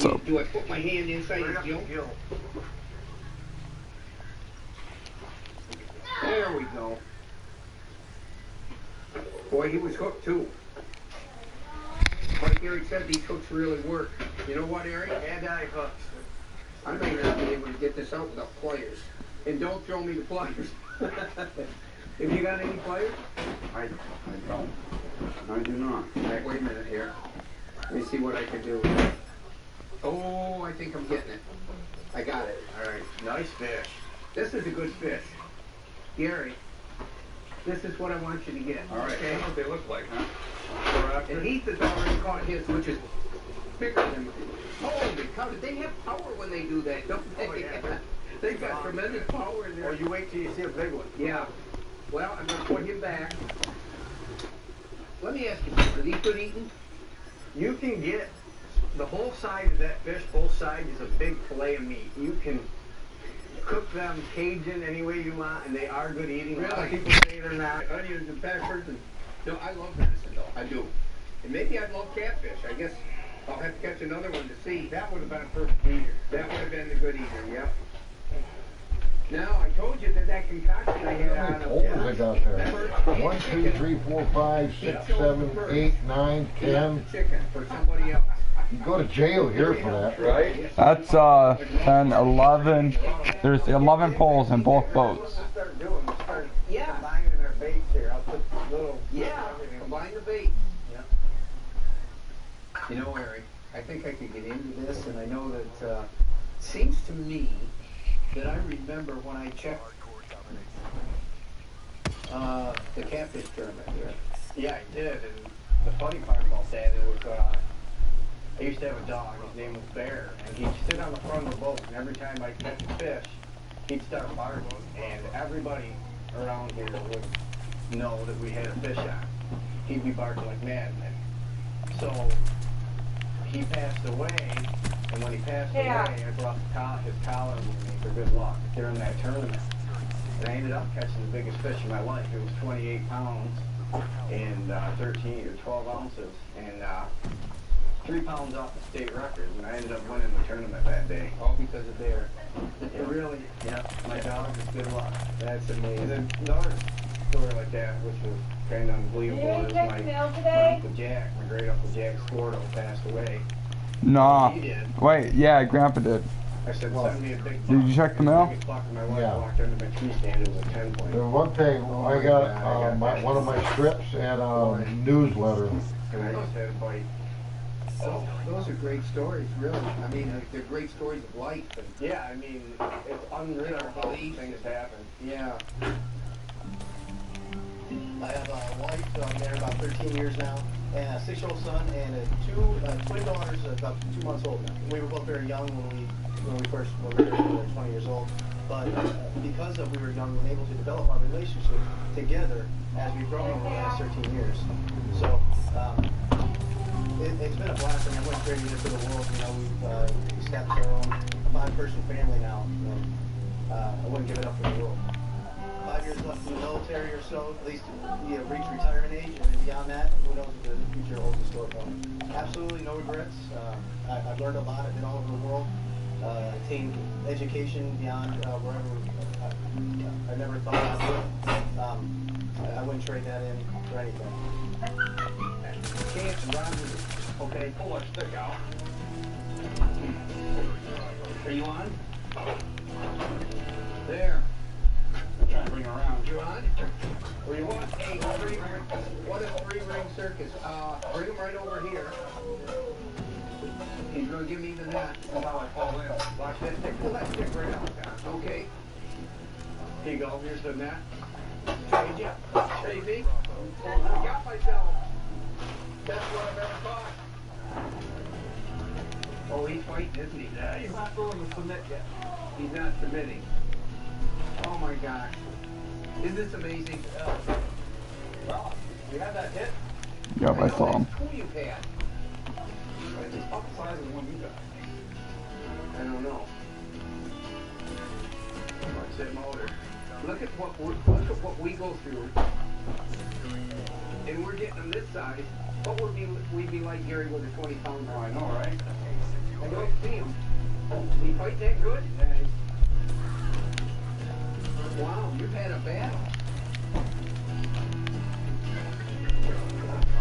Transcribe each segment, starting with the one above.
What's up? Do I put my hand inside his gill? There we go. Boy, he was hooked too. Like Eric said, these hooks really work. You know what, Eric? Anti hooks. I may not be able to get this out without pliers. And don't throw me the pliers. Have you got any pliers? I don't. I do not. Right, wait a minute here. Let me see what I can do. Oh, I think I'm getting it. I got it. All right, nice fish. This is a good fish. Gary, this is what I want you to get. All right, okay? that's what they look like, huh? And Heath has already caught his, which is bigger than mine. Holy cow, they have power when they do that, don't they? Oh, yeah. They've got tremendous power in there. Or you wait till you see a big one. Yeah. Well, I'm going to put him back. Let me ask you, are these good eating? You can get the whole side of that fish, both sides is a big fillet of meat. You can cook them Cajun any way you want, and they are good eating. Really? A lot of people say they're not. Onions and peppers and No, I love venison though. I do. And maybe I'd love catfish. I guess I'll have to catch another one to see. that would have been a perfect eater. That would have been the good eater, yep. Now, I told you that concoction I had How on many poles I got there? Remember? 1, 2, 3, 4, 5, 6, 7, 8, 9, 10. Chicken for somebody else. You go to jail here for that. Right? That's 10, 11. There's 11 poles in both boats. Start doing. Start Yeah. combining our baits here. I'll put little. Yeah, combine the bait. Yeah. You know, Eric, I think I could get into this, and I know that it seems to me that I remember when I checked the catfish tournament here. Yeah, I did. And the funny part about that was I used to have a dog. His name was Bear, and he'd sit on the front of the boat. And every time I'd catch a fish, he'd start barking, and everybody around here would know that we had a fish on. He'd be barking like mad. So he passed away, and when he passed away, I brought his collar with me for good luck during that tournament. And I ended up catching the biggest fish of my life. It was 28 pounds and 13 or 12 ounces, and 3 pounds off the state record. And I ended up winning the tournament that day. All because of Bear. It really, yeah, my dog is good luck. That's amazing. And then another story like that, which was kind of unbelievable, is my Uncle Jack, my great Uncle Jack Scordo, passed away. Nah. He did. Wait, yeah, Grandpa did. I said, send me a big buck. Did you check the mail? Biggest buck of my life. Yeah. I walked under my tree stand, it was a 10 point. The one thing, I got one of my strips and a newsletter. And I just had a bite. Oh, those are great stories, really. I mean, they're great stories of life. And Yeah, I mean, it's unreal how things happen. yeah. I have a wife, I'm married about 13 years now, and a 6-year-old son, and two twin daughters, about 2 months old now. We were both very young when we first were married. We were 20 years old. But because we were young, we were able to develop our relationship together as we've grown over the last 13 years. So it's been a blast. I mean, I went crazy for the world. You know, we've established our own 5-person family now. I wouldn't give it up for the world. 5 years left in the military or so, at least reach retirement age, and then beyond that, who knows what the future holds in store for me. Absolutely no regrets. I've learned a lot. I've been all over the world, attained education beyond wherever I never thought I would. I wouldn't trade that in for anything. Can't run with it. Okay, pull our stick out. Are you on? There. I'm trying to bring her around. You on? Or you want a what is 3-ring circus? Bring him right over here. He's gonna give me the net. That's how I fall in. Watch that stick. Pull that stick right out, John. Okay. Here you go. Here's the net. Trade ya. Trade me. I got myself. Best one I've ever caught. Oh, he's fighting, isn't he? Yeah, he's not willing to submit yet. He's not submitting. Oh my gosh. Isn't this amazing? Well, you had that hit. Yep, I saw him. Who you've had? It's about the size of the one you got. I don't know. Watch that motor. Look at what we go through. And we're getting them this size. What would we be like, Gary, with a 20-pound? Oh, I know, right? I don't see him. Did he fight that good? Yeah, Wow, you've had a battle.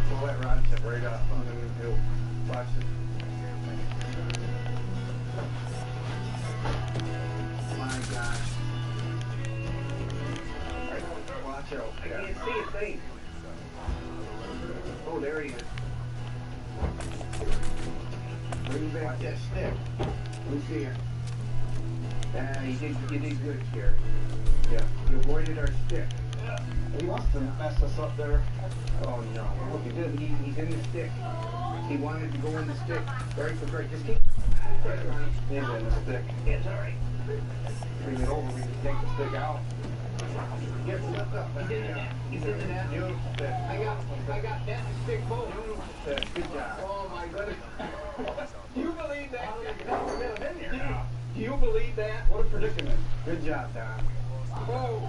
pull that rod tip right off on the hill. Watch it. My gosh. Watch out. I can't see a thing. Oh, there he is. Bring back Watch that that stick. stick. Let me see it. You did good, Gary. Yeah, you avoided our stick. He wants to mess us up there. Oh no, look, he's in the stick. He wanted to go in the stick. Very good, great. Just keep pressure on him. He's in the stick. It's all right. Bring it over, we can take the stick out. Get lift up. He's in the net. He's in the net. Beautiful stick. I got net and stick both. Beautiful stick. Good job. Oh my goodness. Do you believe that? Yeah. Do you believe that? What a predicament. Good job, Tom. Holy Oh,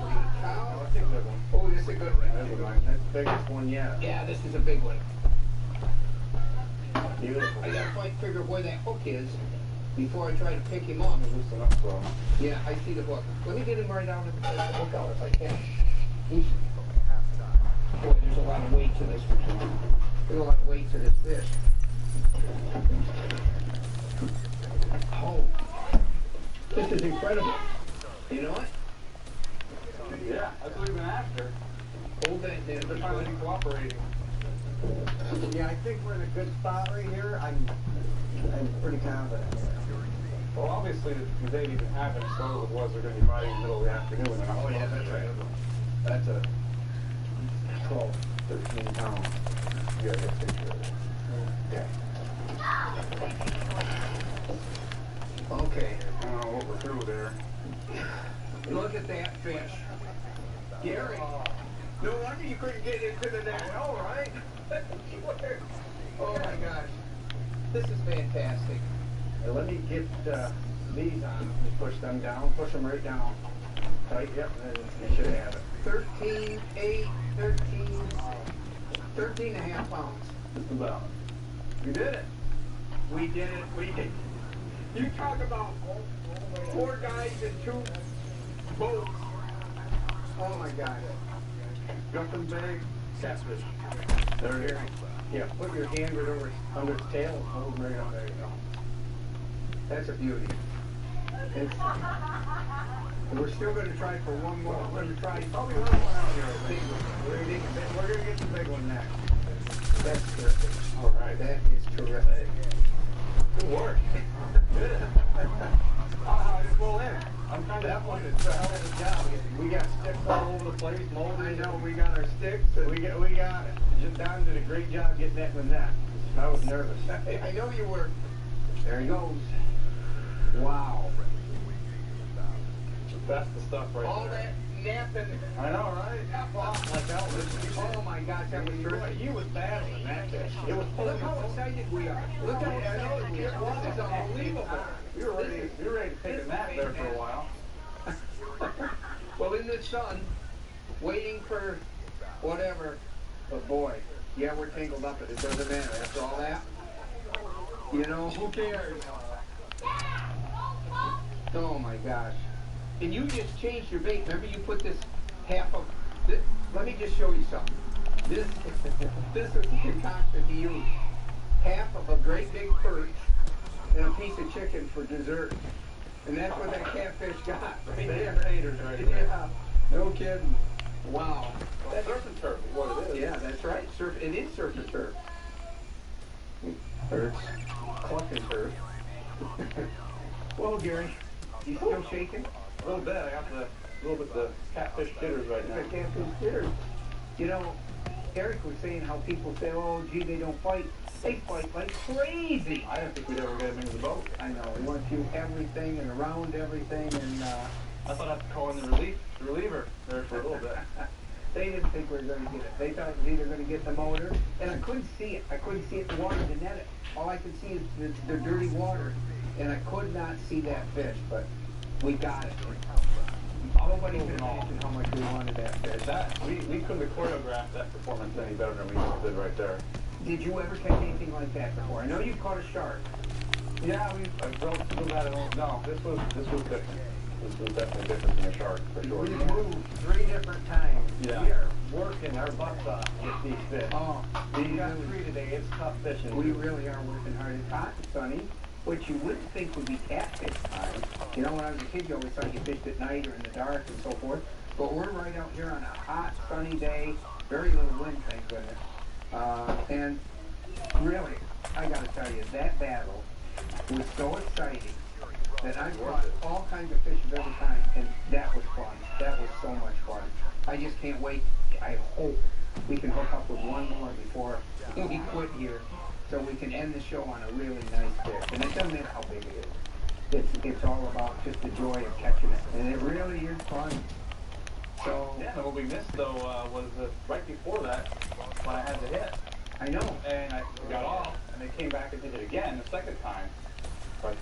cow. that's a good one. Oh, this is a good one. That's a good one. That's the biggest one yet. Yeah, this is a big one. Beautiful. I gotta figure where that hook is before I try to pick him up. Loosen up some. Yeah, I see the hook. Let me get him right out of the hook out if I can. Boy, there's a lot of weight to this one. There's a lot of weight to this fish. Oh, this is incredible. You know what? Yeah, that's what we've been after. Hold that there. They're finally cooperating. Yeah, I think we're in a good spot right here. I'm pretty confident. Well, obviously, the day even happened, so it was they're going to be biting in the middle of the afternoon. And Oh, yeah, that's right. That's a 12, 13 pounds. You gotta get a picture of it. Okay. Okay. I don't know what we're through there. Look at that fish. Gary. No wonder you couldn't get into the net. All right. Oh my gosh. This is fantastic. Now, let me get these on. Just push them down. Push them right down. Tight. Yep. And you should have it. 13 and a half pounds. Just about. You did it. We did it. We did. You talk about 4 guys and 2 boats. Oh my God. Nothing big. Catfish. There you go. Yeah, put your hand right over under its tail and hold them right on. There you go. That's a beauty. And we're still going to try for one more. We're going to try probably one more out here. Big one. We're going to get the big one next. That's terrific. All right. That is terrific. Good work. Good. I just pull in. I'm kind of that one. It's a hell of a job. We got sticks all over the place. Molded. I know, we got our sticks. And We got it. Just Don did a great job getting that in the net. I was nervous. I know you were. There he goes. Wow. That's the stuff right All there. that napping. I know, right? Like Elvis. Oh my gosh, that was terrific. You was battling that fish. It was Look how excited we are. Look how excited we are. This is unbelievable. We were ready to take a nap there for a while. Well, in the sun, waiting for whatever. But boy, yeah, we're tangled up. It doesn't matter. After all that, you know, who cares? Oh my gosh. And you just changed your bait. Remember you put this half of, this, let me just show you something. This is the concoction he used. Half of a great big perch and a piece of chicken for dessert. And that's what that catfish got. Right there. Taters right there. Yeah, no kidding. Wow. That's surf and turf is what it is. Yeah, that's right. Surf. It is surf and turf. Or it's cluck and turf. Well, Gary, you still shaking? A little bit. I got the little bit the catfish jitters right now. The catfish jitters. You know, Eric was saying how people say, oh, gee, they don't fight. They fight like crazy. I didn't think we'd ever get him into the boat. I know. We want you everything and around everything, and I thought I'd call in the reliever there for a little bit. they didn't think we were going to get it. They thought it was either going to get the motor, and I couldn't see it. I couldn't see it in the water to net it. All I could see is the dirty water, and I could not see that fish, but we got it. Nobody could imagine how much we wanted that fish. We couldn't have choreographed that performance any better than we just did right there. Did you ever catch anything like that before? I know you caught a shark. Yeah, I drove through that. No, this was different. This was definitely different than a shark, for sure. We moved 3 different times. Yeah. We are working our butts off to get these fish. Oh, We got 3 today. It's tough fishing. We really are working hard. It's hot and sunny, which you wouldn't think would be catfish time. You know, when I was a kid, you always thought you fished at night or in the dark and so forth. But we're right out here on a hot, sunny day. Very little wind, thank goodness. And really, I got to tell you, that battle was so exciting that I caught all kinds of fish of every kind, and that was fun. That was so much fun. I just can't wait. I hope we can hook up with one more before we quit here, so we can end the show on a really nice fish. And it doesn't matter how big it is. It's all about just the joy of catching it, and it really is fun. So yeah, what we missed though was right before that when I had the hit. I know. And I got off, and they came back and did it again the second time. But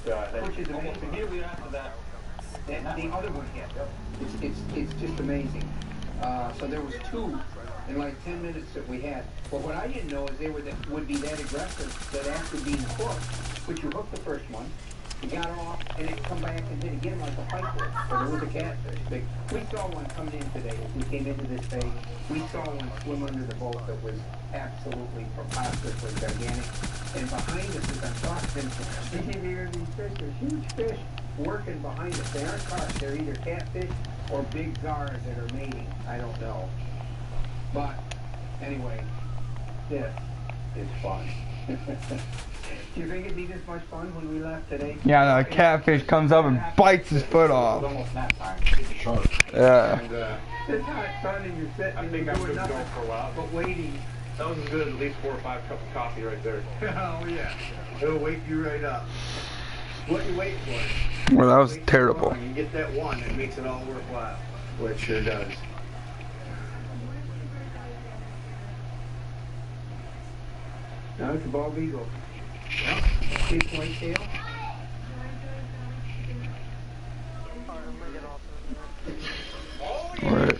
which is almost amazing. immediately after that. And the other one hit. It's just amazing. So there was 2 in like 10 minutes that we had. But what I didn't know is they would be that aggressive that after being hooked, which you hooked the first one, you got off, and it come back and hit again like a pike. So there was a catfish. We saw one coming in today as we came into this bay. We saw one swim under the boat that was absolutely preposterously gigantic. And behind us, as I'm talking, you can hear these fish. They're huge fish working behind us. They aren't carp. They're either catfish or big zars that are mating. I don't know. But anyway, this is fun. Do you think it'd be this much fun when we left today? Yeah, no, a catfish comes up and bites his foot off. Almost nap time. Shark. Yeah. And, It's hot sun and you're sitting I and think you're I'm doing good to go nothing for a while. but waiting. That was as good as at least 4 or 5 cups of coffee right there. Oh yeah, it'll wake you right up. What you wait for? Well, that was Wait terrible. for it, you get that one, it makes it all worthwhile. Well, it sure does. No, it's a bald eagle. Big white tail. Right.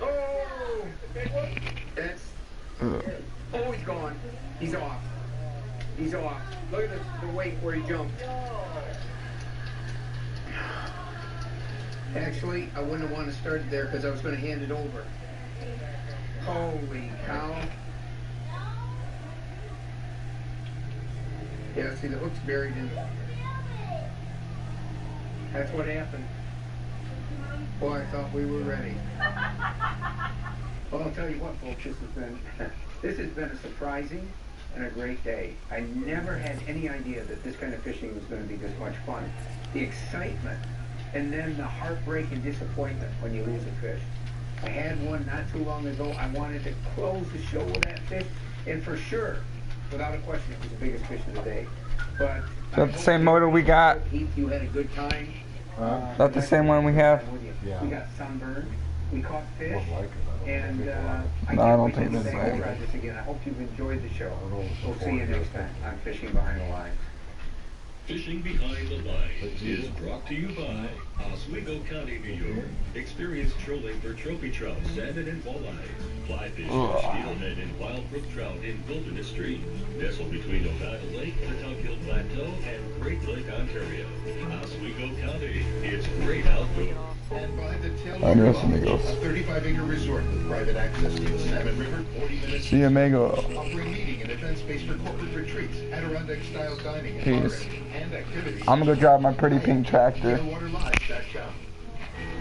Oh! That's... Oh, he's gone. He's off. He's off. Look at the weight where he jumped. Actually, I wouldn't have wanted to start there because I was going to hand it over. Holy cow. Yeah, see the hook's buried in. That's what happened. Boy, I thought we were ready. Well, I'll tell you what, folks, this has been a surprising and a great day. I never had any idea that this kind of fishing was going to be this much fun. The excitement, and then the heartbreak and disappointment when you lose a fish. I had one not too long ago. I wanted to close the show with that fish, and for sure, without a question, it was the biggest fish of the day. But Is that the same motor we got? Heath, you had a good time. Is that the same one we have? Yeah. We got sunburned. We caught fish. Wouldn't like it. And I don't think this that's is right. try this again. I hope you've enjoyed the show. know if We'll it's see you before next time on Fishing Behind the Line. Fishing Behind the Lines is brought to you by Oswego County, New York. Experience trolling for trophy trout, salmon, and walleye. Fly fish for steelhead and wild brook trout in Wilderness Stream. Nestled between Oneida Lake, the Tug-Hill Plateau, and Great Lake, Ontario. Oswego County, it's great outdoors. And by the tail I know of some amigos. a 35-acre resort with private access to the Salmon River, 40 minutes See you, amigo. offering meeting and event space for corporate retreats, Adirondack-style dining, Peace. and activities. I'm gonna go drive my pretty pink tractor. Stillwaterlodge.com.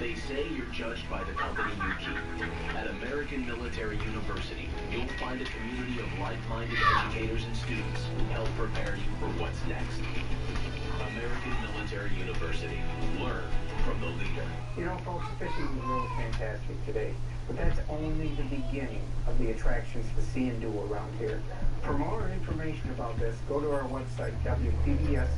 They say you're judged by the company you keep. At American Military University, you'll find a community of like-minded educators and students who help prepare you for what's next. American Military University. Learn from the leader. You know, folks, fishing was really fantastic today, but that's only the beginning of the attractions to see and do around here. For more information about this, go to our website, wpbstv.org.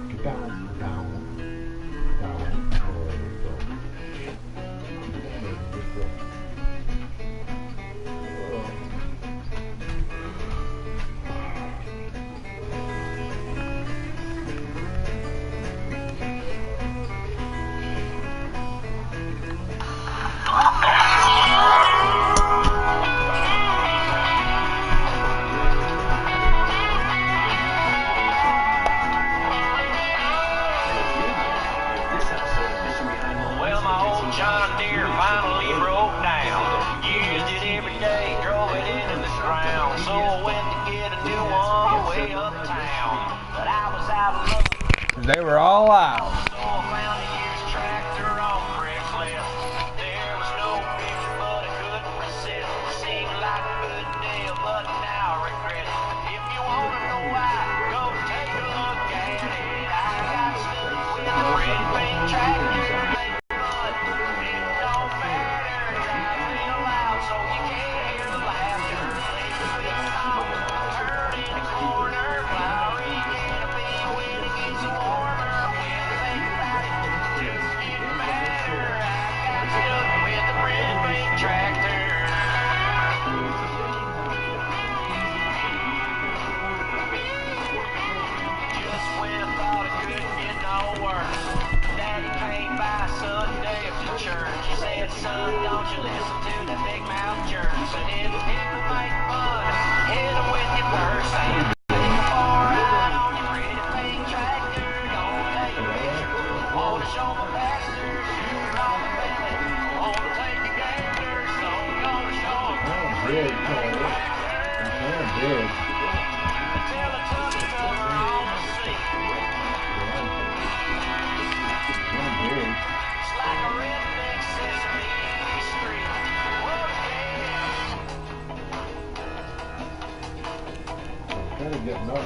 Get down, down, down. John Deere finally broke down. Used it every day, drove it into the ground. So I went to get a new one way uptown. But I was out of luck. They were all out. So I found a used tractor on Craigslist. There was no picture, but I couldn't resist. It seemed like a good deal, but now I regret it. If you want to know why, go take a look at it. I got stuck with a red paint tractor. But it don't matter, drive real loud so you can't hear the laughter. It's all heard in the corner, flowery canopy when it gets warmer. When you think about it, it's getting better. I got stuck with the red paint tractor. Just when I thought it couldn't get no worse, Daddy came by Sunday after church. He said, son, don't you listen to the big mouth jerks. And if you make fun, hit him with your purse. And take a far ride on your pretty paint tractor. Don't take a picture, want to show my pastors. You're on the belly, want to take a gander. So I'm gonna show him. Big, Tyler. Big. Until I took it for her on the seat. Big. It's like a redneck Sesame Street. Whoa, yeah. Kind of getting up.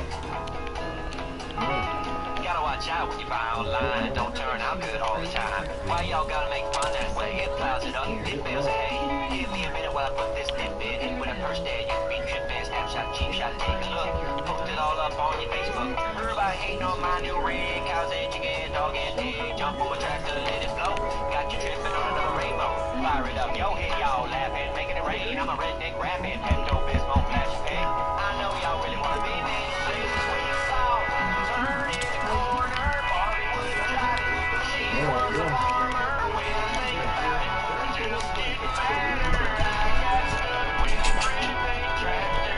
You gotta watch out when you buy online. It don't turn out good all the time. Why y'all gotta make fun that way? It plows it up, it feels hey. Give me a minute while I put this tidbit in. When I first dare you, be trippin', snapshot, cheap shot, take a look. Post it all up on your Facebook. Everybody hating on my new rig. How's it you get, dog and dig? Jump for a tractor, let it flow. Got you tripping on another rainbow. Fire it up, yo, hit y'all laughing, making it rain. I'm a redneck rapping, Pepto Bismol flash pig. I know y'all really wanna be me. This is where you saw. Turn in the corner, Barbie would drive it. She was a farmer, when I think about it. Just didn't matter. I got stuck with the red paint tractor.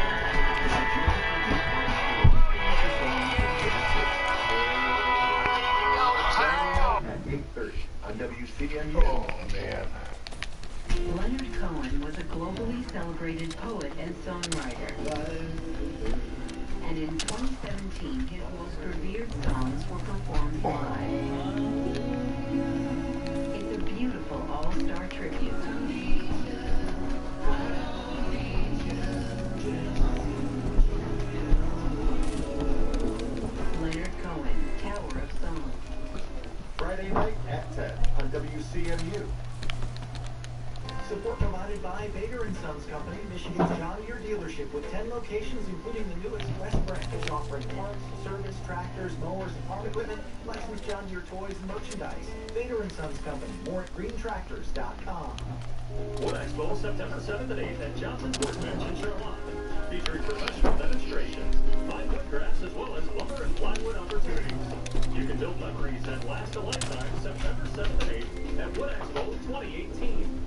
At 8:30 on WCMU. Oh, man. Leonard Cohen was a globally celebrated poet and songwriter. And in 2017, his most revered songs were performed live. It's a beautiful all-star tribute. Leonard Cohen, Tower of Song. Friday night at 10 on WCMU. Support provided by Bader & Sons Company, Michigan's John Deere dealership with 10 locations, including the newest West branch, offering parts, service, tractors, mowers, and farm equipment, licensed John Deere toys and merchandise. Bader & Sons Company, more at greentractors.com. Wood Expo, September 7th and 8th at Johnson's Workbench in Charlotte. Featuring professional demonstrations, fine woodcrafts, as well as lumber and plywood opportunities. You can build memories that last a lifetime, September 7th and 8th at Wood Expo 2018.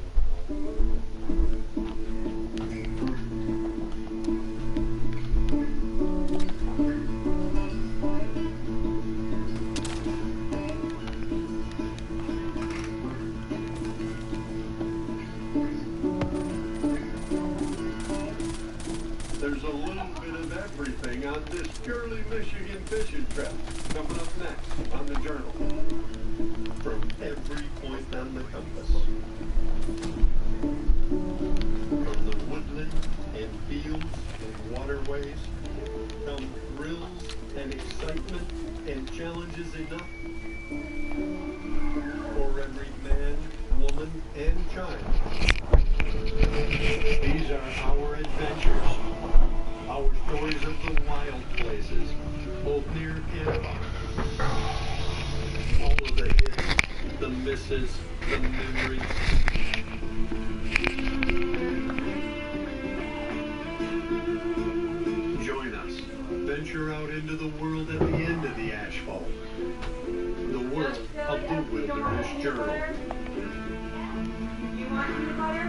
There's a little bit of everything on this purely Michigan fishing trip. Coming up next on the Journal. From every point on the compass. From the woodland and fields and waterways come thrills and excitement and challenges enough for every man, woman, and child. These are our adventures, our stories of the wild places, both near and far. All of the hits, the misses, the memories. Join us. Venture out into the world at the end of the asphalt. The world of the Wilderness Journal. You want peanut butter?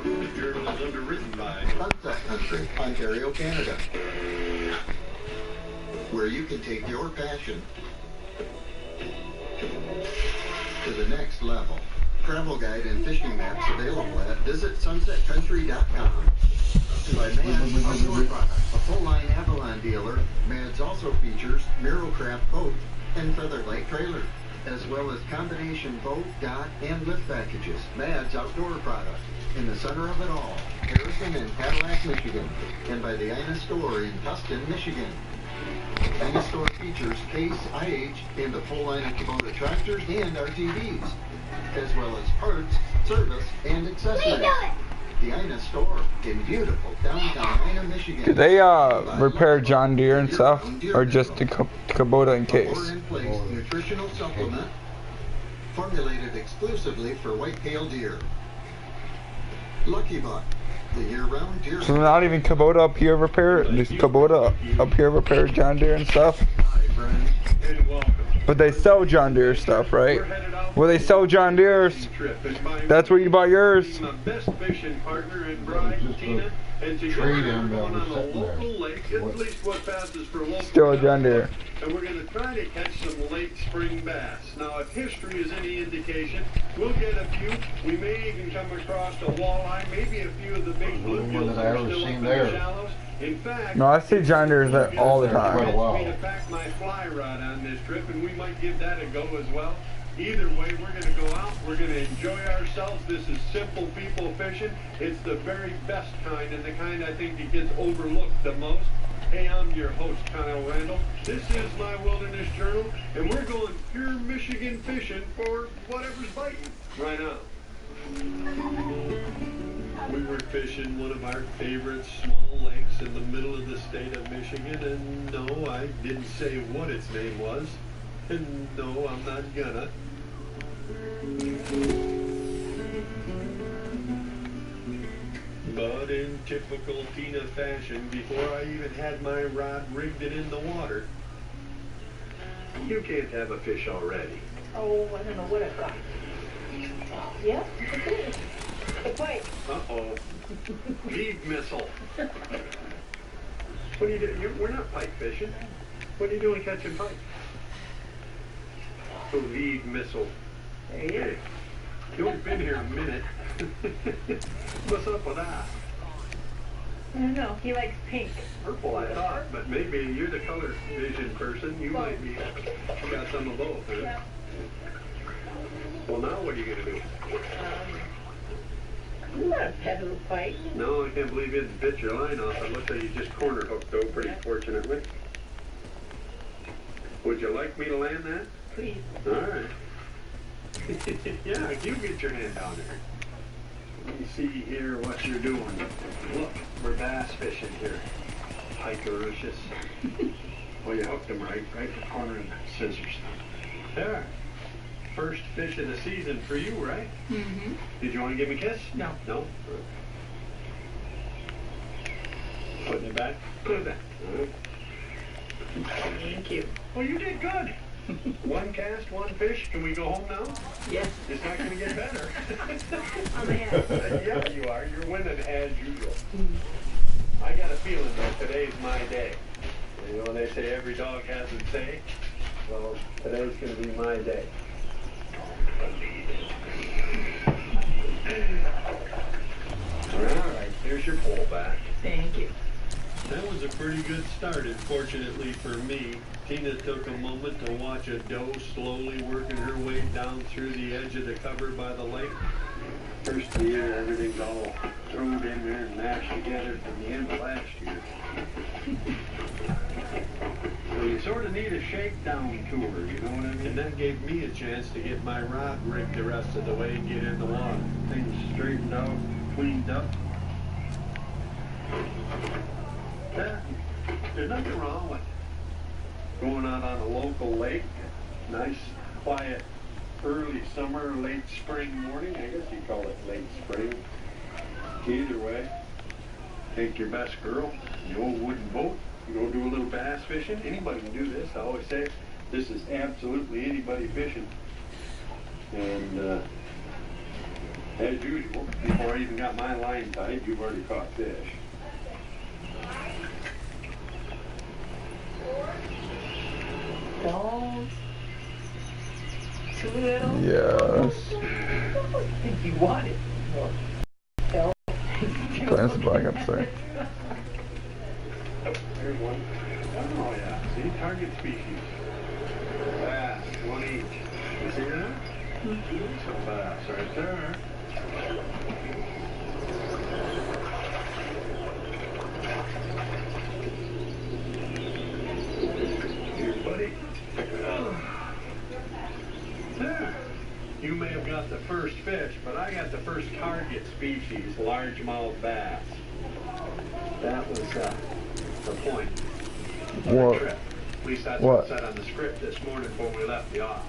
The journal is underwritten by Sunset Country, Ontario, Canada. where you can take your passion to the next level. Travel guide and fishing maps available at visitsunsetcountry.com. By Mads Outdoor Products, a full-line Avalon dealer, Mads also features Miracraft boat and Featherlight trailer, as well as combination boat, dock, and lift packages. Mads Outdoor Products, in the center of it all, Harrison and Cadillac, Michigan, and by the Ina Store in Tustin, Michigan. Ina Store features Case, IH, and a full line of Kubota tractors and RTVs, as well as parts, service, and accessories. The Ina Store in beautiful downtown Ina, Michigan. Do they repair John Deere and stuff, or just the Kubota and Case? Order-in-place nutritional supplement formulated exclusively for white-tailed deer. Lucky Buck, the year-round deer. So not even Kubota up here repair, just Kubota up here repair John Deere and stuff. Hi, friends, and welcome. But they sell John Deere stuff, right? Where they sell John Deere's, that's where you buy yours. My best fishing partner and bride, Tina, and together we're going on a local lake, at least what passes for local. Still a John Deere. And we're going to try to catch some late spring bass. Now, if history is any indication, we'll get a few. We may even come across a walleye, maybe a few of the big bluegills that are still up in the shallows. In fact, No, I see John Deere's there all the time. me to pack my fly rod on this trip, and we might give that a go as well. Either way, we're going to go out, we're going to enjoy ourselves. This is simple people fishing. It's the very best kind, and the kind I think that gets overlooked the most. Hey, I'm your host, Kyle Randall. This is my Wilderness Journal, and we're going pure Michigan fishing for whatever's biting right now. We were fishing one of our favorite small lakes in the middle of the state of Michigan, and no, I didn't say what its name was, and no, I'm not gonna. But in typical Tina fashion, before I even had my rod rigged and in the water, you can't have a fish already. Oh, I don't know what I got. Yeah, okay. The pipe. Uh-oh. Heave missile. What are you doing? We're not pike fishing. What are you doing catching pike? Oh, lead missile. There you go. Hey, you only been here a minute. What's up with that? I don't know. He likes pink. Purple, I thought, but maybe you're the color vision person. You might be got some of both, huh? Yeah. Well, now what are you gonna do? I'm not a peddler pike. No, I can't believe you didn't bit your line off. It looks like you just corner hooked though, pretty fortunately. Would you like me to land that? Please. All right. Yeah, you get your hand down there. Let me see here what you're doing. Look, we're bass fishing here. Pikericious. Well, you hooked them right in the corner of the scissors. There. First fish of the season for you, right? Mm-hmm. Did you want to give me a kiss? No. No? Putting it back? Put it back. All right. Thank you. Well, you did good. One cast, one fish. Can we go home now? Yes. It's not going to get better. I'm ahead. Yeah, you are. You're winning as usual. I got a feeling that today's my day. You know, they say every dog has its day. Well, today's going to be my day. All right, here's your pole back. Thank you. That was a pretty good start, and fortunately for me, Tina took a moment to watch a doe slowly working her way down through the edge of the cover by the lake. First of the year, everything's all thrown in there and mashed together from the end of last year. So you sort of need a shakedown tour, you know what I mean? And that gave me a chance to get my rod rigged the rest of the way and get in the water. Things straightened out, cleaned up. There's nothing wrong with going out on a local lake. Nice, quiet, early summer, late spring morning. I guess you call it late spring. Either way, take your best girl, the old wooden boat, and go do a little bass fishing. Anybody can do this. I always say this is absolutely anybody fishing. And as usual, before I even got my line tied, you've already caught fish. Yes. think you want it. That's the black upstairs. There's one. Oh, yeah. See, target species. Bass, one each. You see that? Some bass right there. Here, buddy. There. You may have got the first fish, but I got the first target species, largemouth bass. That was the point of the What? trip. At least that's What? what it said on the script this morning before we left the office.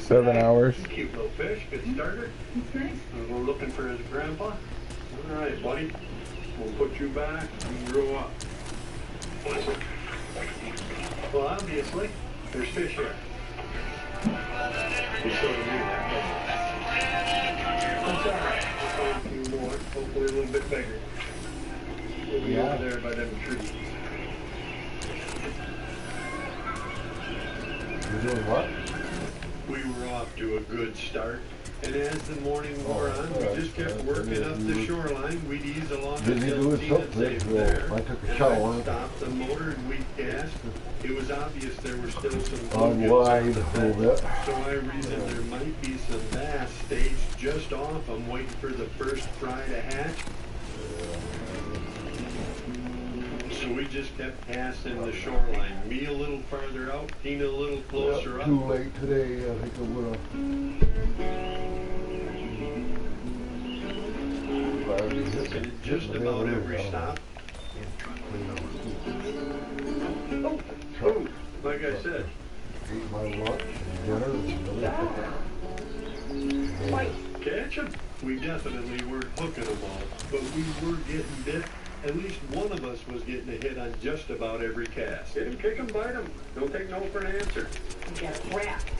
7 hours. Cute little fish, good starter. That's nice. We're looking for his grandpa. All right, buddy. We'll put you back and grow up. Well, obviously, there's fish here. You sort of knew that, but that's all right. We'll find a few more, hopefully a little bit bigger. We'll be over there by them trees. You're doing what? We were off to a good start, and as the morning wore on, we just kept working up the shoreline. We'd ease along the Busy doing something, so I took a shower. I stopped the motor and we gassed. It was obvious there were still some Unwind a little bit. so I reasoned there might be some bass staged just off. I'm waiting for the first fry to hatch. So we just kept passing the shoreline. Me a little farther out, Tina a little closer up. Too late today, I think I would've. And at just about every stop. Oh, like I said. Ate my lunch and dinner and Catch 'em. We definitely weren't hooking them all, but we were getting bit. At least one of us was getting a hit on just about every cast. Hit 'em, kick 'em, bite 'em. Don't take no for an answer. You got wrapped.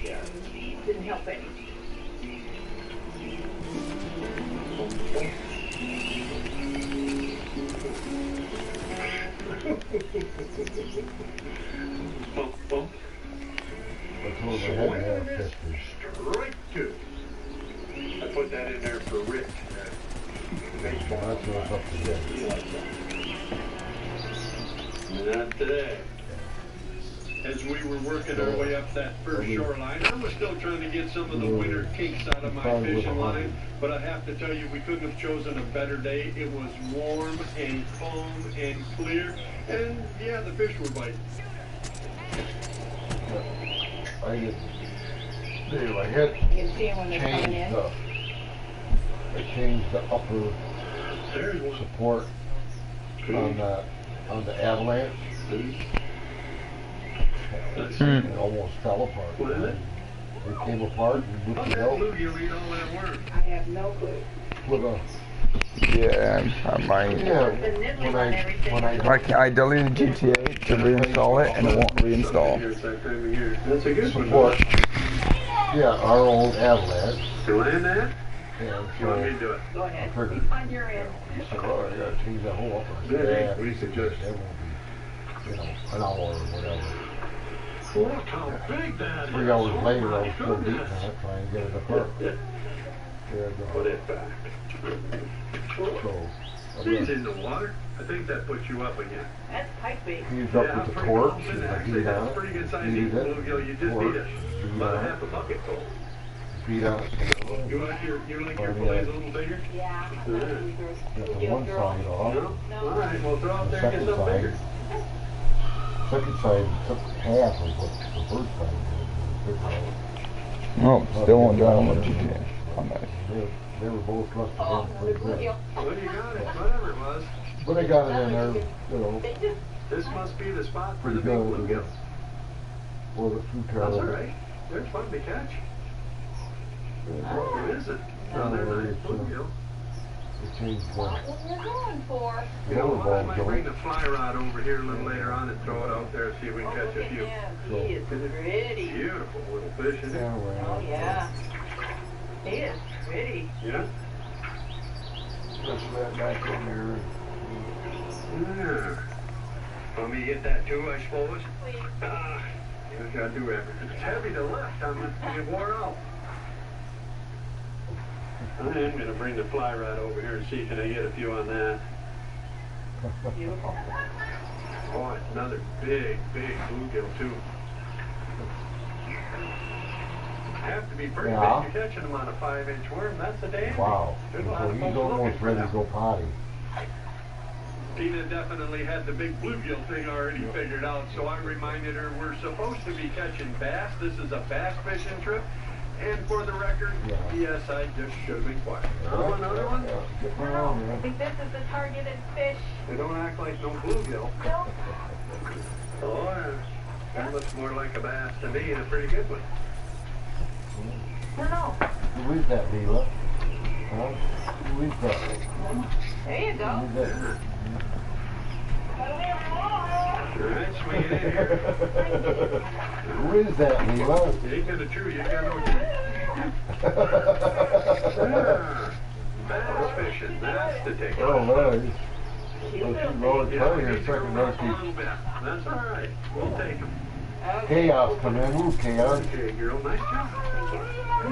Didn't help any. Bump, bump. I told him I had to have pictures. Strike two. I put that in there for Rick. Baseball. That's what's up to him. He likes that. Not today. As we were working our way up that first shoreline, I was still trying to get some of the winter kinks out of my fishing line, but I have to tell you, we couldn't have chosen a better day. It was warm and calm and clear, and yeah, the fish were biting. I didn't. Anyway, I had You can see them when they're coming in. I changed the upper There's one. support on the avalanche. It almost fell apart. What is it? It came apart and How looked that out. bluegill eat all that worm? I have no clue. Put a, Yeah, I might. yeah, I deleted GTA to reinstall it, and it won't reinstall. It's that time of year. That's a good one. support. Yeah, our old avalanche. To land that? And You want me so to do it? Go ahead. I figured, On your end. he said, oh, I gotta change that whole upper. Yeah, Yeah, what do you suggest? That won't be, an hour or whatever. Look how big that is. 3 hours later, I was Oh, still my beating goodness. on it, trying to get it apart. Put it back. So, He's in the water. I think that puts you up again. That's pipe bait. he's up with the pretty torch, close. and I Actually, beat that's on a pretty good it, size beat eating it, bluegill. You just torch, beat it. About a half a bucket full. beat on it. You like your Oh, fillets a little bigger? Yeah. Got the one side No? off, All right, well, throw out the there and get second something side, bigger. second side took half of what the first side did. Oh, still won't drive on GTA. Oh, nice. They were both rusted in pretty good. Well, you got it, whatever it was. But I got it in there, This must be the spot for pretty the big good. bluegill. Wasn't too That's terrible. all right. They're fun to catch. What is it? Oh, Another nice it's, bluegill. It changed the What you're going for. You know lower what? I ball might bring joint. the fly rod over here a little later on and throw it out there, see if we can catch a few. He is pretty. Beautiful little fish, isn't it? Yeah, Oh, well, yeah. He is pretty. Yeah? push that back in here. Yeah. Want me to get that too, I suppose? Please. Just gotta do everything. It's heavy to lift. I'm gonna get wore out. I am gonna bring the fly rod over here and see can I get a few on that. Beautiful. Oh, it's another big bluegill too. Have to be pretty big. You're catching them on a 5-inch worm. That's a damn. Wow. There's a So lot of he's folks almost looking for ready to that. go potty. Tina definitely had the big bluegill thing already figured out, so I reminded her we're supposed to be catching bass. This is a bass fishing trip. And for the record, yes, I just should have been quiet. Oh, another one? No, I think this is the targeted fish. They don't act like no bluegill. No. Oh, yeah. That looks more like a bass to me, and a pretty good one. No. Who is that, Vila? Huh? Who is that? There you go. Who is that? All right, swing it in here. Who is that, Vila? You ain't gonna chew, you got no teeth. Bass fishing, that's the ticket. Oh, nice. So she lowered her here a second, now A little bit. That's all right. We'll take them. Chaos come in. Ooh, chaos. Okay, girl, nice job. You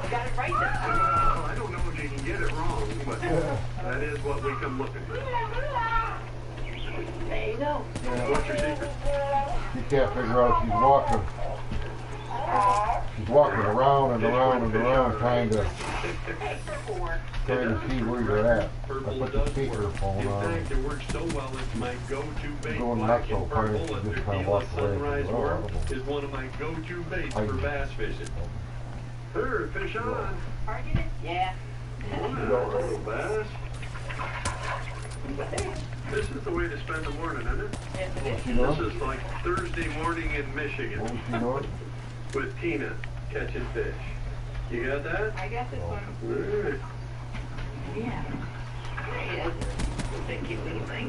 got it right this time. Well, I don't know if you can get it wrong, but that is what we come looking for. There you go. What's your secret? She can't figure out she's walking. She's walking around and around and around trying to see where you're at. I put the speakerphone In on. fact, it works so well, it's my go-to bait. Going Black nuts and so purple fast, you under just kind of Gila walk away. sunrise worm is one of my go-to baits for bass fishing. Third fish on. Targeted? Yeah. Little bass. This is the way to spend the morning, isn't it? Yes, it is. This is like Thursday morning in Michigan with Tina catching fish. You got that? I got this one. All right. Yeah. There he is. The cute little thing.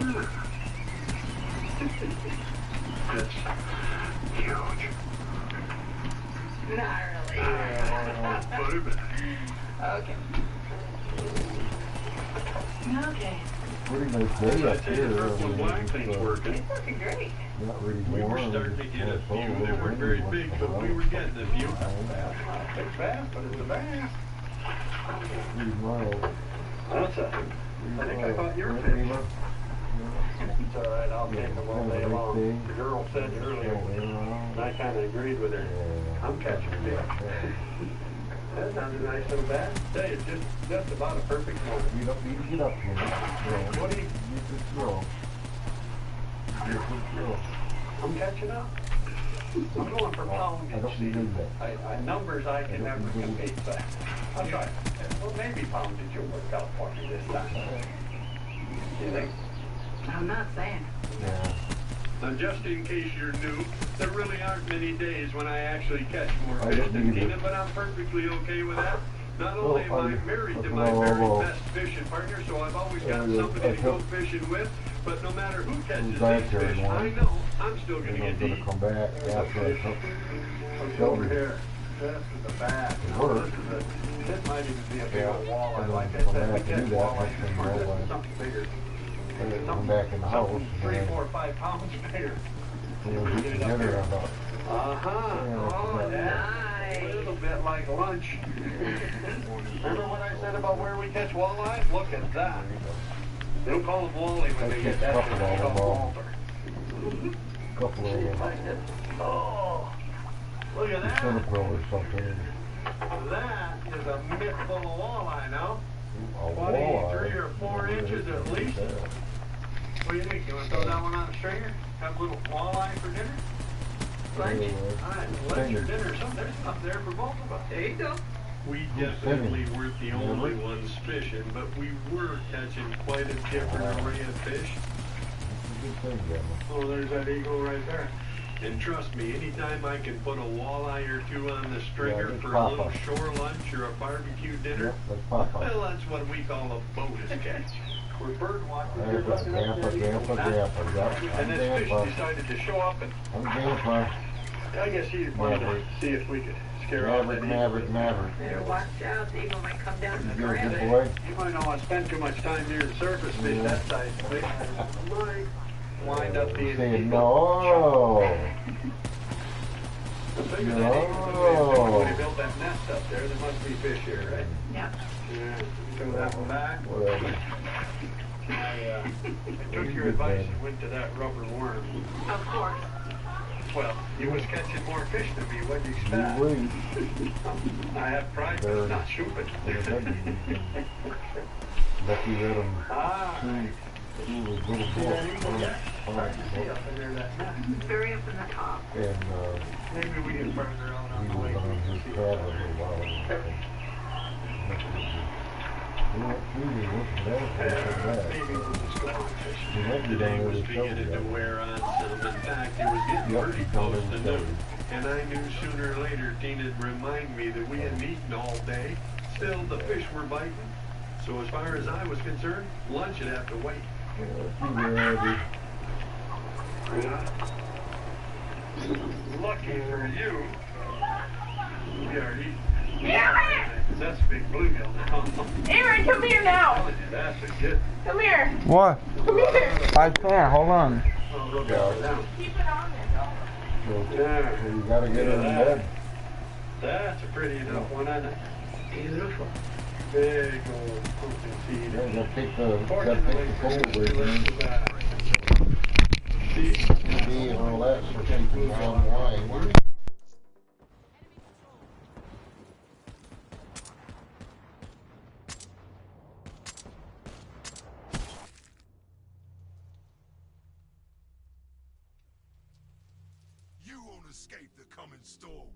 That's huge. Not really. Put it back. Okay. Okay. Pretty nice day up here. Black thing's working. It's working great. Not really We were warm. starting to get a few. They weren't very big, but we were getting a few. Big bass, but it's a bass. 3 miles. That's a, I think I caught your fish. It's all right, I'll take them all day long. The girl said earlier, and I kind of agreed with her. I'm catching fish. That sounds a nice little bass. Say, it's just about a perfect moment. You don't need to get up here. What do you? Just throw. Just throw. I'm catching up. I'm going for poundage. I don't need that. Numbers I can never compete with. I'll try. Well, maybe poundage will work out for me this time. You think? I'm not saying. Yeah. Now, just in case you're new, there really aren't many days when I actually catch more I fish don't than either. Tina, but I'm perfectly okay with that. Not only am I married to my Whoa. very best fishing partner, so I've always got somebody to go fishing with, but no matter who catches these fish, I know I'm still going to get I'm to going eat. to come back after I took Look over here. This is the bass. This might even be a big old walleye. Like I said, we catch walleye. This is something bigger. come back in the house. Something 3, 4, 5 pounds bigger. We'll eat dinner about. Oh, nice. A little bit like lunch. Remember what I said about where we catch walleye? Look at that. They don't call them walleye when they get that. They call them walter. Couple of them. Oh, look at that. Centipede or something. That is a mitt full of walleye now. A walleye. 23 or 4 inches at least. What do you think? You want to throw that one on a stringer? Have a little walleye for dinner? Like it? Alright, let your dinner. There's enough there for both of us. There you go. We definitely weren't the only ones fishing, but we were catching quite a different array of fish. Oh, there's that eagle right there. And trust me, anytime I can put a walleye or two on the stringer for a little shore lunch or a barbecue dinner, well, that's what we call a bonus catch. We're bird watching. And this fish decided to show up, and I guess he wanted to see if we could scare off that eagle. Better watch out, the eagle might come down and grab it. You might not want to spend too much time near the surface fish that size fish. Might wind up being saying no. figured that ain't when he built that nest up there must be fish here, right? Yeah. Yeah. Throw that one back. Whatever. I took your advice and went to that rubber worm. Of course. Well, you was catching more fish than me. What do you expect? I have pride, but it's not stupid. Becky let him See up in there, that nest. Very up in the top. and Maybe we can burn around on he the was way. on his travel for a while. We went through there, looked at that, Maybe we'll just go on fishing. he went The down day there was to show beginning to you. wear on some. In fact, it was getting pretty close to noon. And I knew sooner or later Tina'd remind me that we hadn't eaten all day. Still, the fish were biting. So as far as I was concerned, lunch would have to wait. Yeah, Lucky for you, we are eating. Aaron! That's a big bluegill now. Aaron, come here now. That's a good. Come here. What? Come here. I can't. Hold on. Oh, yeah. Keep it on there. So you gotta get her in bed. That's a pretty enough one, isn't it? Beautiful. Big old pumpkin seed. Yeah, gotta take the pole away from him. Me and all that, so she can unwind. You won't escape the coming storm.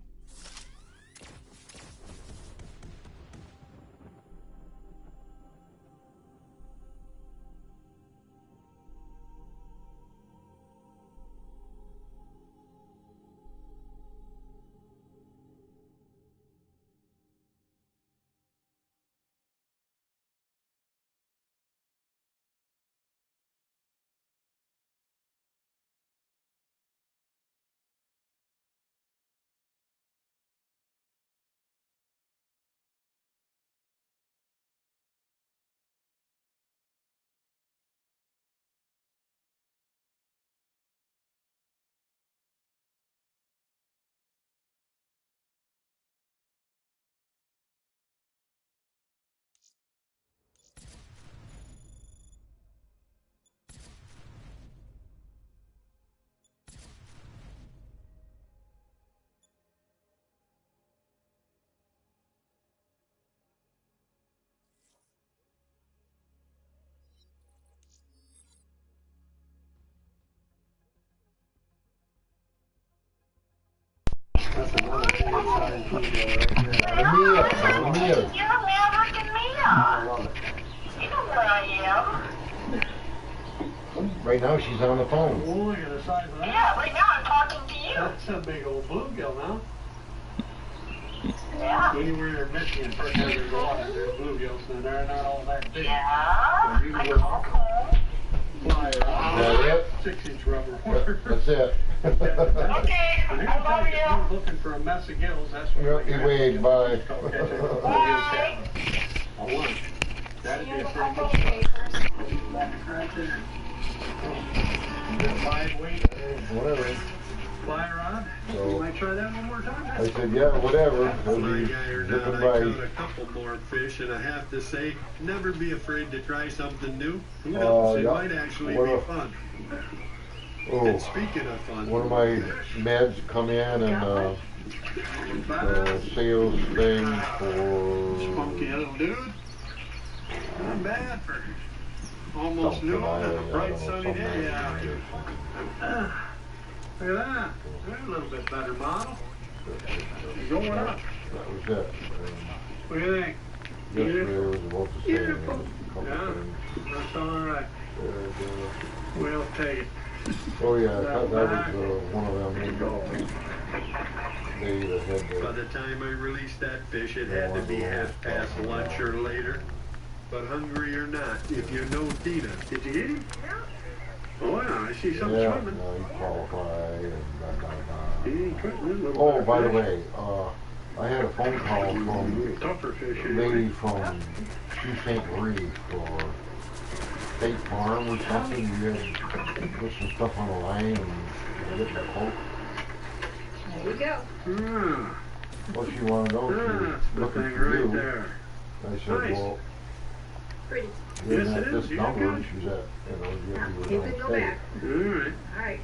That's a one-of-a-kind bluegill right there. Mia. You're Maverick and Mia. I love it. You know where I am. Right now she's on the phone. Oh, look at the size of that. Yeah, right now I'm talking to you. That's a big old bluegill now. Yeah. Anywhere in Michigan, first time you go out, there's bluegills, and they're not all that big. Yeah. You I can call home. fly around. Is that it? 6-inch rubber worm. That's it. Okay, And I love if you. you're looking for a mess of gills, that's what Yep, you wait, bye. Bye. A one. That'd See be you in a a pretty couple of good papers. start. That's right there. Oh. 5 weight. Whatever. Fly rod. So- You might try that one more time? I said, yeah, whatever. He'll My be guy or not, looking I right. caught a couple more fish, and I have to say, never be afraid to try something new. Who knows? It yeah. might actually What be a- fun. Oh, And speaking of fun, one of my meds come in and sales thing for spunky little dude. Not bad for almost noon on a bright sunny day out here. Look at that. That's a little bit better model. Going up. That was it. What do you think? Yesterday was about the same. Beautiful. Yeah, that's all right. We'll take it. Oh yeah, that was one of them. They either had By the time I released that fish, it had to be half past lunch or later. But hungry or not, if you know Tina, did you get him? Oh yeah, I see some yeah, swimming. no, he qualified and blah, blah, blah. He ain't quitting this little Oh, better by the fish. way, I had a phone call from Tougher fish a here. lady from St. Marie for State Farm or something. You had put some stuff on the line and get the quote. There you go. What she wanted to know, she was looking for you. I said, well, Pretty. you didn't have this number, and she's at, you know, you You can go back. Alright. Alright.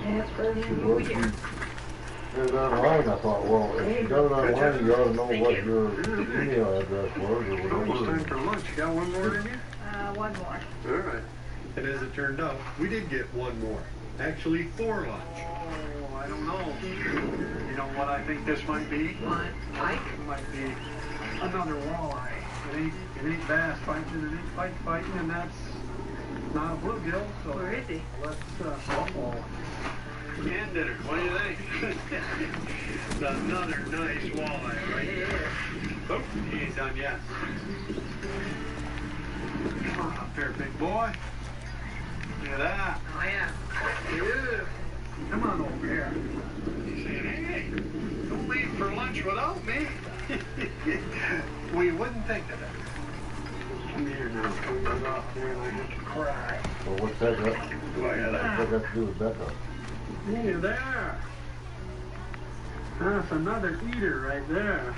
And, That's for she him wrote over here. did it online. I thought, well, if she done it online, you ought to know what your email address was or Almost time whatever. for lunch. You got one more in you? One more. Alright. And as it turned out, we did get one more. Actually, 4 lunch. Oh, I don't know. You know what I think this might be? What? Pike? It might be another walleye. It ain't bass fighting, it ain't pike fighting, and that's not a bluegill. So Where is he? Let's can dinner. What do you think? It's another nice walleye, right? Yeah. Oh, he ain't done yet. Come on up there, big boy. Look at that. Oh, yeah. Beautiful. Come on over here. He's saying, hey, don't leave for lunch without me. We wouldn't think of that. Come here now. Come up here and I get to cry. Well, what's that got? Look at What's that. that got to do with Becca? Hey there. That's another eater right there.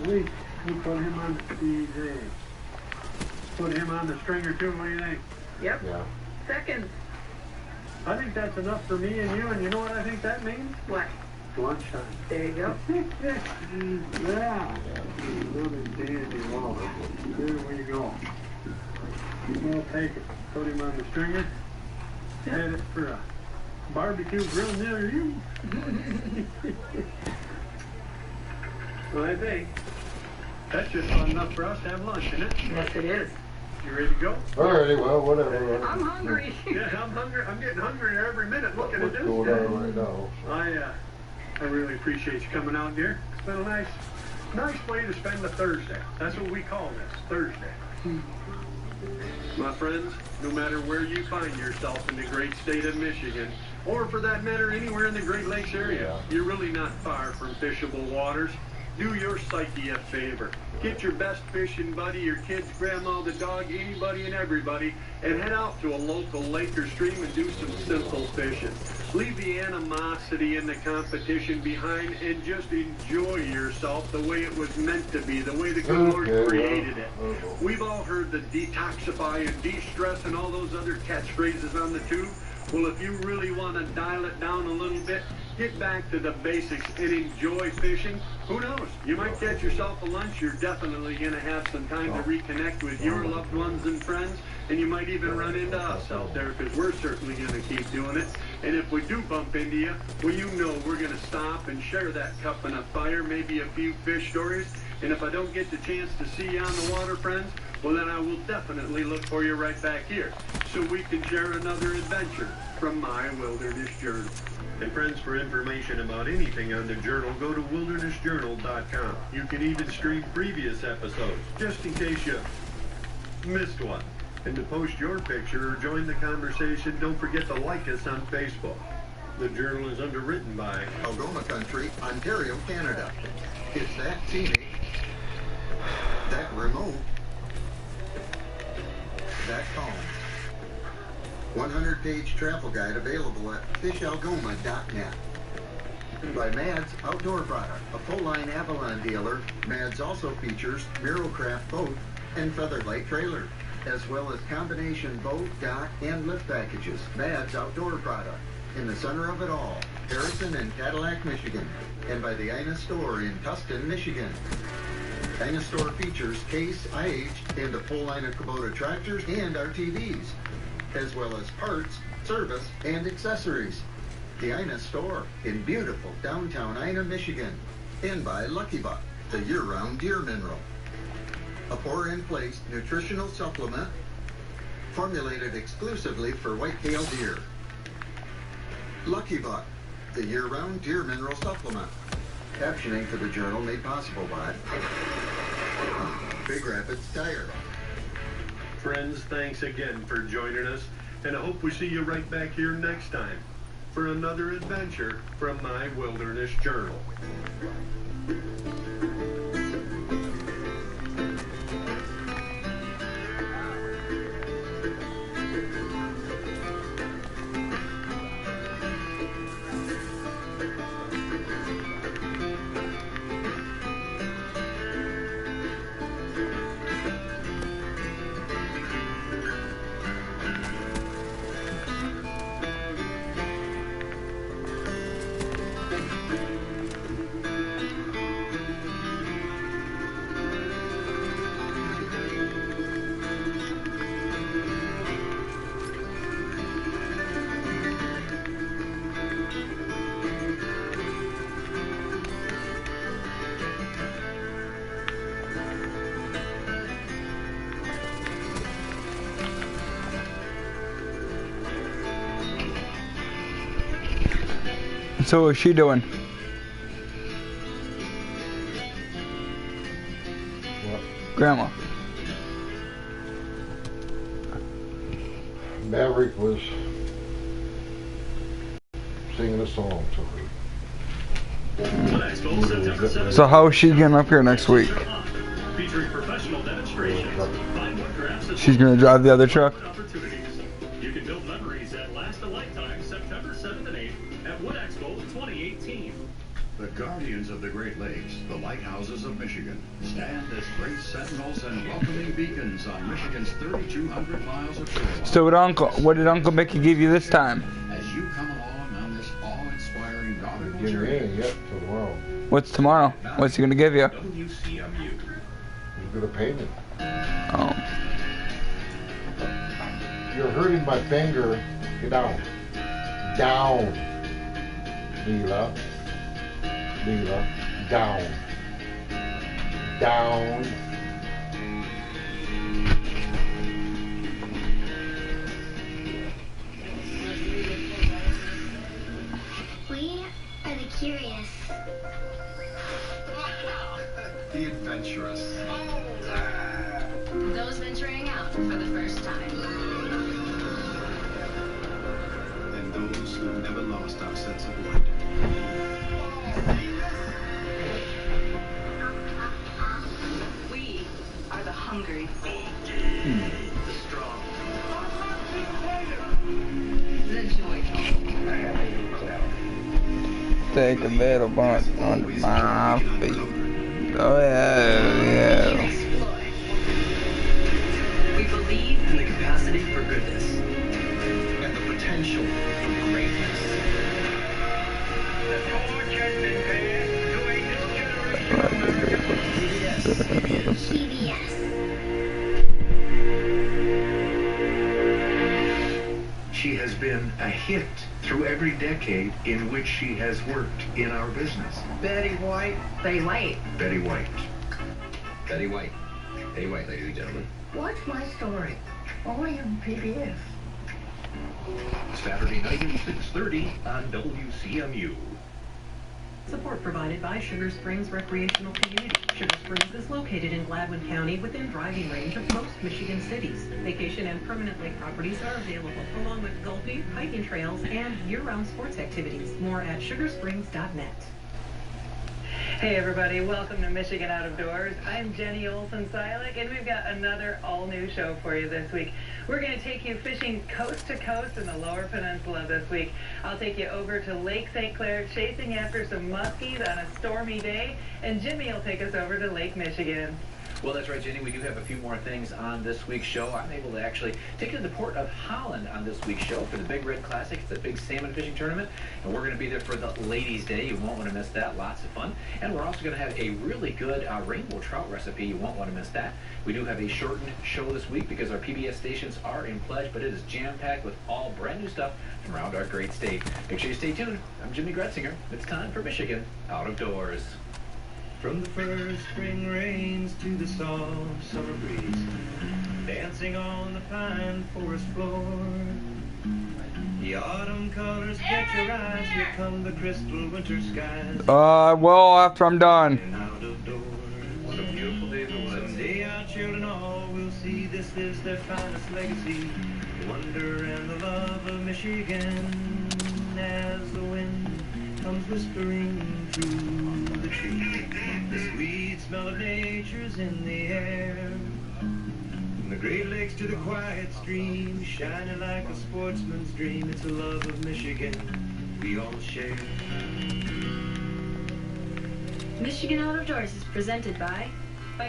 We put him on the easy. Put him on the stringer too, what do you think? Yep. Yeah. Second. I think that's enough for me and you, and you know what I think that means? What? Lunchtime. There you go. Yeah. Another dandy walrus. Here we go. We'll take it. Put him on the stringer. Head it for a barbecue grill near you. Well, I think that's just fun enough for us to have lunch, isn't it? Yes, it is. You ready to go? Alrighty, well, whatever. I'm hungry. Yeah, I'm hungry. I'm getting hungrier every minute looking at What's this. going on right now? I really appreciate you coming out, dear. It's been a nice way to spend a Thursday. That's what we call this, Thursday. My friends, no matter where you find yourself in the great state of Michigan, or for that matter anywhere in the Great Lakes area, you're really not far from fishable waters. Do your psyche a favor. Get your best fishing buddy, your kids, grandma, the dog, anybody and everybody, and head out to a local lake or stream and do some simple fishing. Leave the animosity and the competition behind and just enjoy yourself the way it was meant to be, the way the good Lord created it. We've all heard the detoxify and de-stress and all those other catchphrases on the tube. Well, if you really want to dial it down a little bit, get back to the basics and enjoy fishing. Who knows? You might catch yourself a lunch. You're definitely going to have some time to reconnect with your loved ones and friends. And you might even run into us out there because we're certainly going to keep doing it. And if we do bump into you, well, you know we're going to stop and share that cup and a fire, maybe a few fish stories. And if I don't get the chance to see you on the water, friends, well, then I will definitely look for you right back here so we can share another adventure from my Wilderness Journal. And friends, for information about anything on the journal, go to wildernessjournal.com. You can even stream previous episodes, just in case you missed one. And to post your picture or join the conversation, don't forget to like us on Facebook. The journal is underwritten by Algoma Country, Ontario, Canada. It's that scenic, that remote, that calm. 100-page travel guide available at fishalgoma.net. By Mads Outdoor Product, a full-line Avalon dealer, Mads also features Miracraft boat and Featherlight trailer, as well as combination boat, dock, and lift packages. Mads Outdoor Product, in the center of it all, Harrison and Cadillac, Michigan, and by the Ina Store in Tustin, Michigan. Ina Store features Case, IH, and a full line of Kubota tractors and RTVs, as well as parts, service, and accessories. The Ina Store in beautiful downtown Ina, Michigan. And by Lucky Buck, the year-round deer mineral. A pour-in-place nutritional supplement formulated exclusively for white-tailed deer. Lucky Buck, the year-round deer mineral supplement. Captioning for the journal made possible by Big Rapids Tire. Friends, thanks again for joining us, and I hope we see you right back here next time for another adventure from my Wilderness Journal. So what's she doing? What? Grandma. Maverick was singing a song to her. So how is she getting up here next week? Featuring professional demonstrations. Find what crafts at She's gonna drive the other truck? opportunities. You can build memories that last a lifetime, September 7th and 8th at Wood Expo 2018. The guardians of the Great Lakes, the lighthouses of Michigan, stand as great sentinels and welcoming beacons on Michigan's 3,200 miles of shoreline. So what did Uncle Mickey give you this time? As you come along on this awe-inspiring nautical Give me journey, in yet tomorrow. What's tomorrow? What's he gonna give you? WCMU. He's gonna paint it. Oh. You're hurting my finger. Get down. Down. Leela. Leela. Down. Down. We are the curious. the adventurous. Those venturing out for the first time. And those who have never lost our sense of wonder. We are the hungry. The strong. The joyful. Take a little bump under my feet. Oh yeah. We believe in the capacity for goodness and the potential for greatness. She has been a hit through every decade in which she has worked in our business. Betty White. Betty White. Betty White. Betty White. Betty White, ladies and gentlemen. Watch my story. Only on PBS. Saturday night at 6:30 on WCMU. Support provided by Sugar Springs Recreational Community. Sugar Springs is located in Gladwin County within driving range of most Michigan cities. Vacation and permanent lake properties are available, along with golfing, hiking trails, and year-round sports activities. More at sugarsprings.net. Hey everybody, welcome to Michigan Out of Doors. I'm Jenny Olson-Silik, and we've got another all-new show for you this week. We're going to take you fishing coast to coast in the Lower Peninsula this week. I'll take you over to Lake St. Clair, chasing after some muskies on a stormy day, and Jimmy will take us over to Lake Michigan. Well, that's right, Jenny. We do have a few more things on this week's show. I'm able to actually take you to the port of Holland on this week's show for the Big Red Classic. It's the big salmon fishing tournament, and we're going to be there for the Ladies' Day. You won't want to miss that. Lots of fun. And we're also going to have a really good rainbow trout recipe. You won't want to miss that. We do have a shortened show this week because our PBS stations are in pledge, but it is jam-packed with all brand new stuff from around our great state. Make sure you stay tuned. I'm Jimmy Gretzinger. It's time for Michigan Out of Doors. From the first spring rains to the soft summer breeze, dancing on the pine forest floor, the autumn colors catch your eyes, here come the crystal winter skies. Well, after I'm done. Out of doors. What a beautiful day it was. Someday our children all will see this is their finest legacy, the wonder and the love of Michigan, as the wind comes whispering through the trees. The sweet smell of nature's in the air. From the Great Lakes to the quiet stream, shining like a sportsman's dream. It's a love of Michigan we all share. Michigan Out of Doors is presented by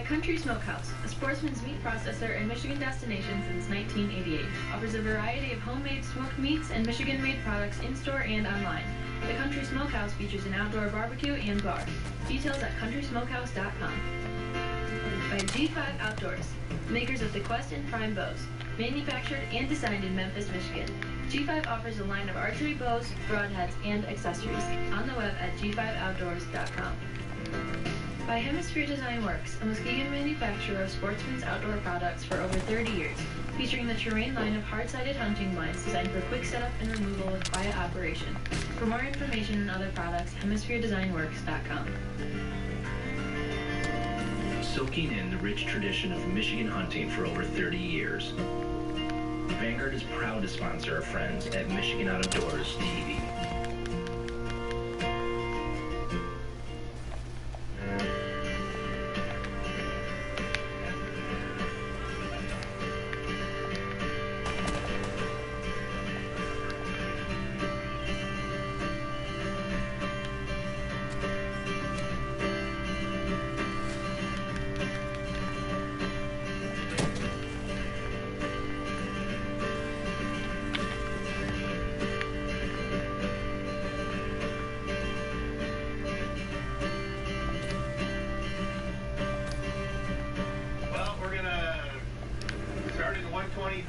Country Smokehouse, a sportsman's meat processor and Michigan destination since 1988. Offers a variety of homemade smoked meats and Michigan-made products in-store and online. The Country Smokehouse features an outdoor barbecue and bar. Details at countrysmokehouse.com. By G5 Outdoors, makers of the Quest and Prime bows, manufactured and designed in Memphis, Michigan. G5 offers a line of archery bows, broadheads, and accessories. On the web at g5outdoors.com. By Hemisphere Design Works, a Muskegon manufacturer of sportsmen's outdoor products for over 30 years. featuring the Terrain line of hard-sided hunting blinds designed for quick setup and removal with quiet operation. For more information on other products, HemisphereDesignWorks.com. Soaking in the rich tradition of Michigan hunting for over 30 years, Vanguard is proud to sponsor our friends at Michigan Out of Doors TV.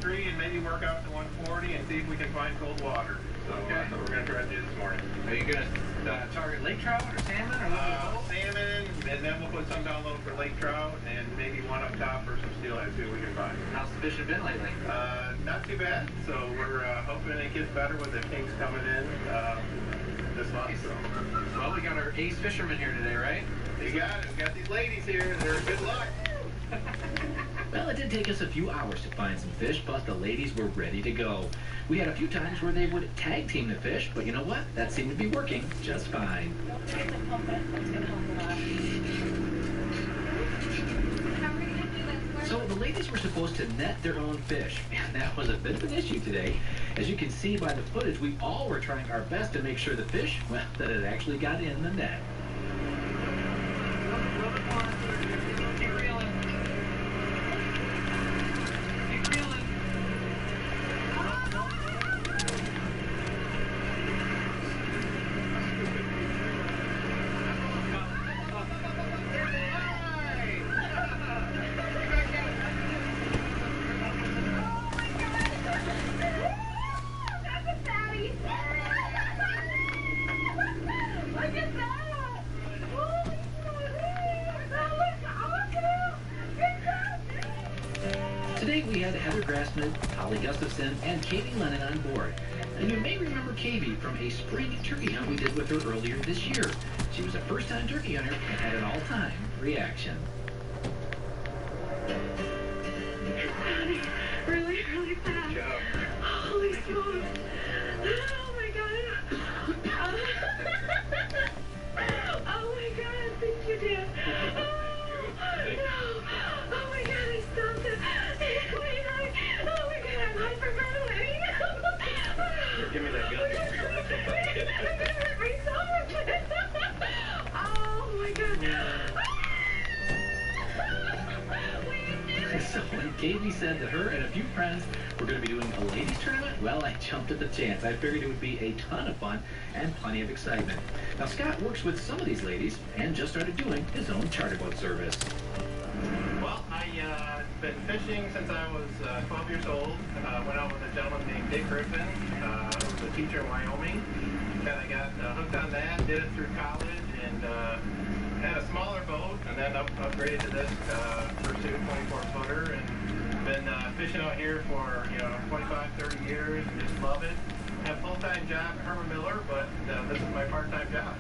And maybe work out to 140 and see if we can find cold water. So that's what we're going to try to do this morning. Are you going to target lake trout or salmon? Or salmon, and then we'll put some down low for lake trout, and maybe one up top for some steelhead, see what we can find. How's the fishing been lately? Not too bad. So we're hoping it gets better with the kinks coming in this month. So. Well, we got our ace fisherman here today, right? You got it. We got these ladies here. They're good luck. Well, it did take us a few hours to find some fish, but the ladies were ready to go. We had a few times where they would tag team the fish, but you know what? That seemed to be working just fine. So the ladies were supposed to net their own fish, and that was a bit of an issue today. As you can see by the footage, we all were trying our best to make sure the fish, well, that it actually got in the net. Today we had Heather Grassman, Holly Gustafson, and Katie Lennon on board. And you may remember Katie from a spring turkey hunt we did with her earlier this year. She was a first-time turkey hunter and had an all-time reaction. Really, really fast. Holy smokes. Oh my god. Oh my god, thank you, Dan. Oh my god, I stopped it. Oh my god, I'm hyperventilating. Give me that gun. I'm gonna hurt myself. Oh my god. So when Katie said that her and a few friends were going to be doing a ladies tournament, well, I jumped at the chance. I figured it would be a ton of fun and plenty of excitement. Now, Scott works with some of these ladies and just started doing his own charter boat service. Well, I've been fishing since I was 12 years old. Went out with a gentleman named Dick Griffin, who was a teacher in Wyoming. Kind of got hooked on that, did it through college, and had a smaller boat, and then upgraded to this Pursuit 24-footer, and been fishing out here for 25, 30 years, and just love it. I have a full-time job at Herman Miller, but this is my part-time job.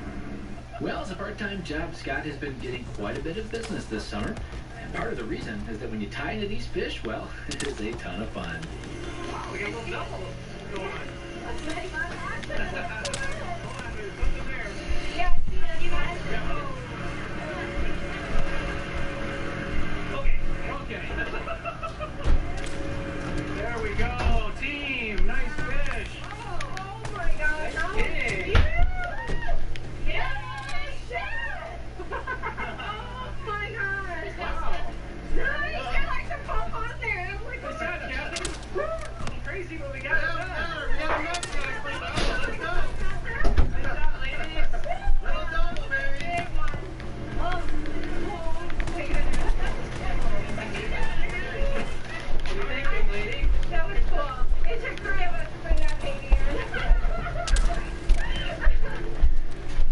Well, as a part-time job, Scott has been getting quite a bit of business this summer. And part of the reason is that when you tie into these fish, well, it is a ton of fun. Wow, we got a little double going on. Yeah, I see that, you guys. Okay. There we go, team. Nice fish. Oh my god. Nice kidding. Yeah. Oh my gosh. Wow. Nice. I like to pop on there. I'm like, What's that, Captain? A little crazy, but we got it done. We got enough, guys. Let's go. Good job, ladies. Little double, baby. Big one. Oh. What do you think, big lady? That was cool. It took 3 of us to bring that baby in.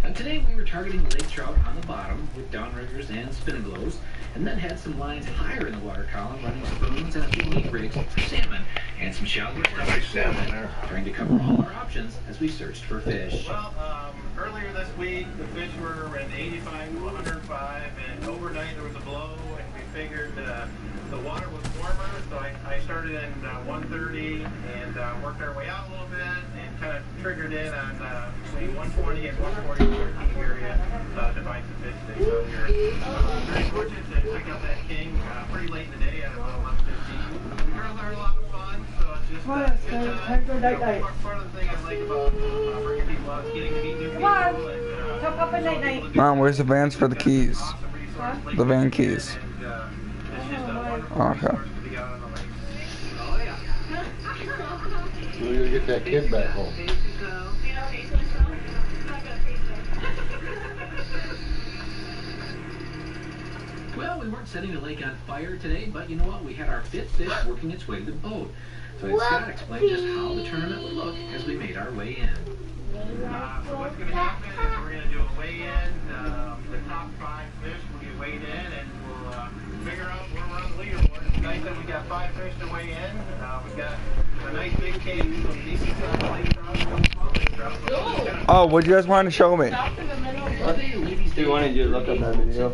And today we were targeting lake trout on the bottom with downriggers and spinning glows. and then had some lines higher in the water column, running spoons and a few meat rigs for salmon, and some shallower salmon there, trying to cover all our options as we searched for fish. Well, earlier this week, the fish were at 85 to 105, and overnight there was a blow, and we figured the water was warmer, so I started in 130 and worked our way out a little bit and kind of triggered in on between 120 and 140 area to find some fish today. So we're very fortunate to pick up that king pretty late in the day at about 11:15. The girls are a lot of fun, so it's just good time. Part of the thing I like about bringing people out is getting to meet new people. Tuck up at night. Mom, where's the vans for the keys? The van keys. Okay. We're gonna get that kid back home. Well, we weren't setting the lake on fire today, but you know what? We had our fifth fish working its way to the boat. So I had Scott explain just how the tournament would look as we made our way in. So what's going to happen is we're going to do a weigh-in. The top 5 fish will get weighed in, and we'll figure out where we're on the leaderboard. It's nice that we got 5 fish to weigh in. We've got a nice big cake, some decent sized lake trout, some small lake trout. Oh, what do you guys want to show me? Do you want to look up that video?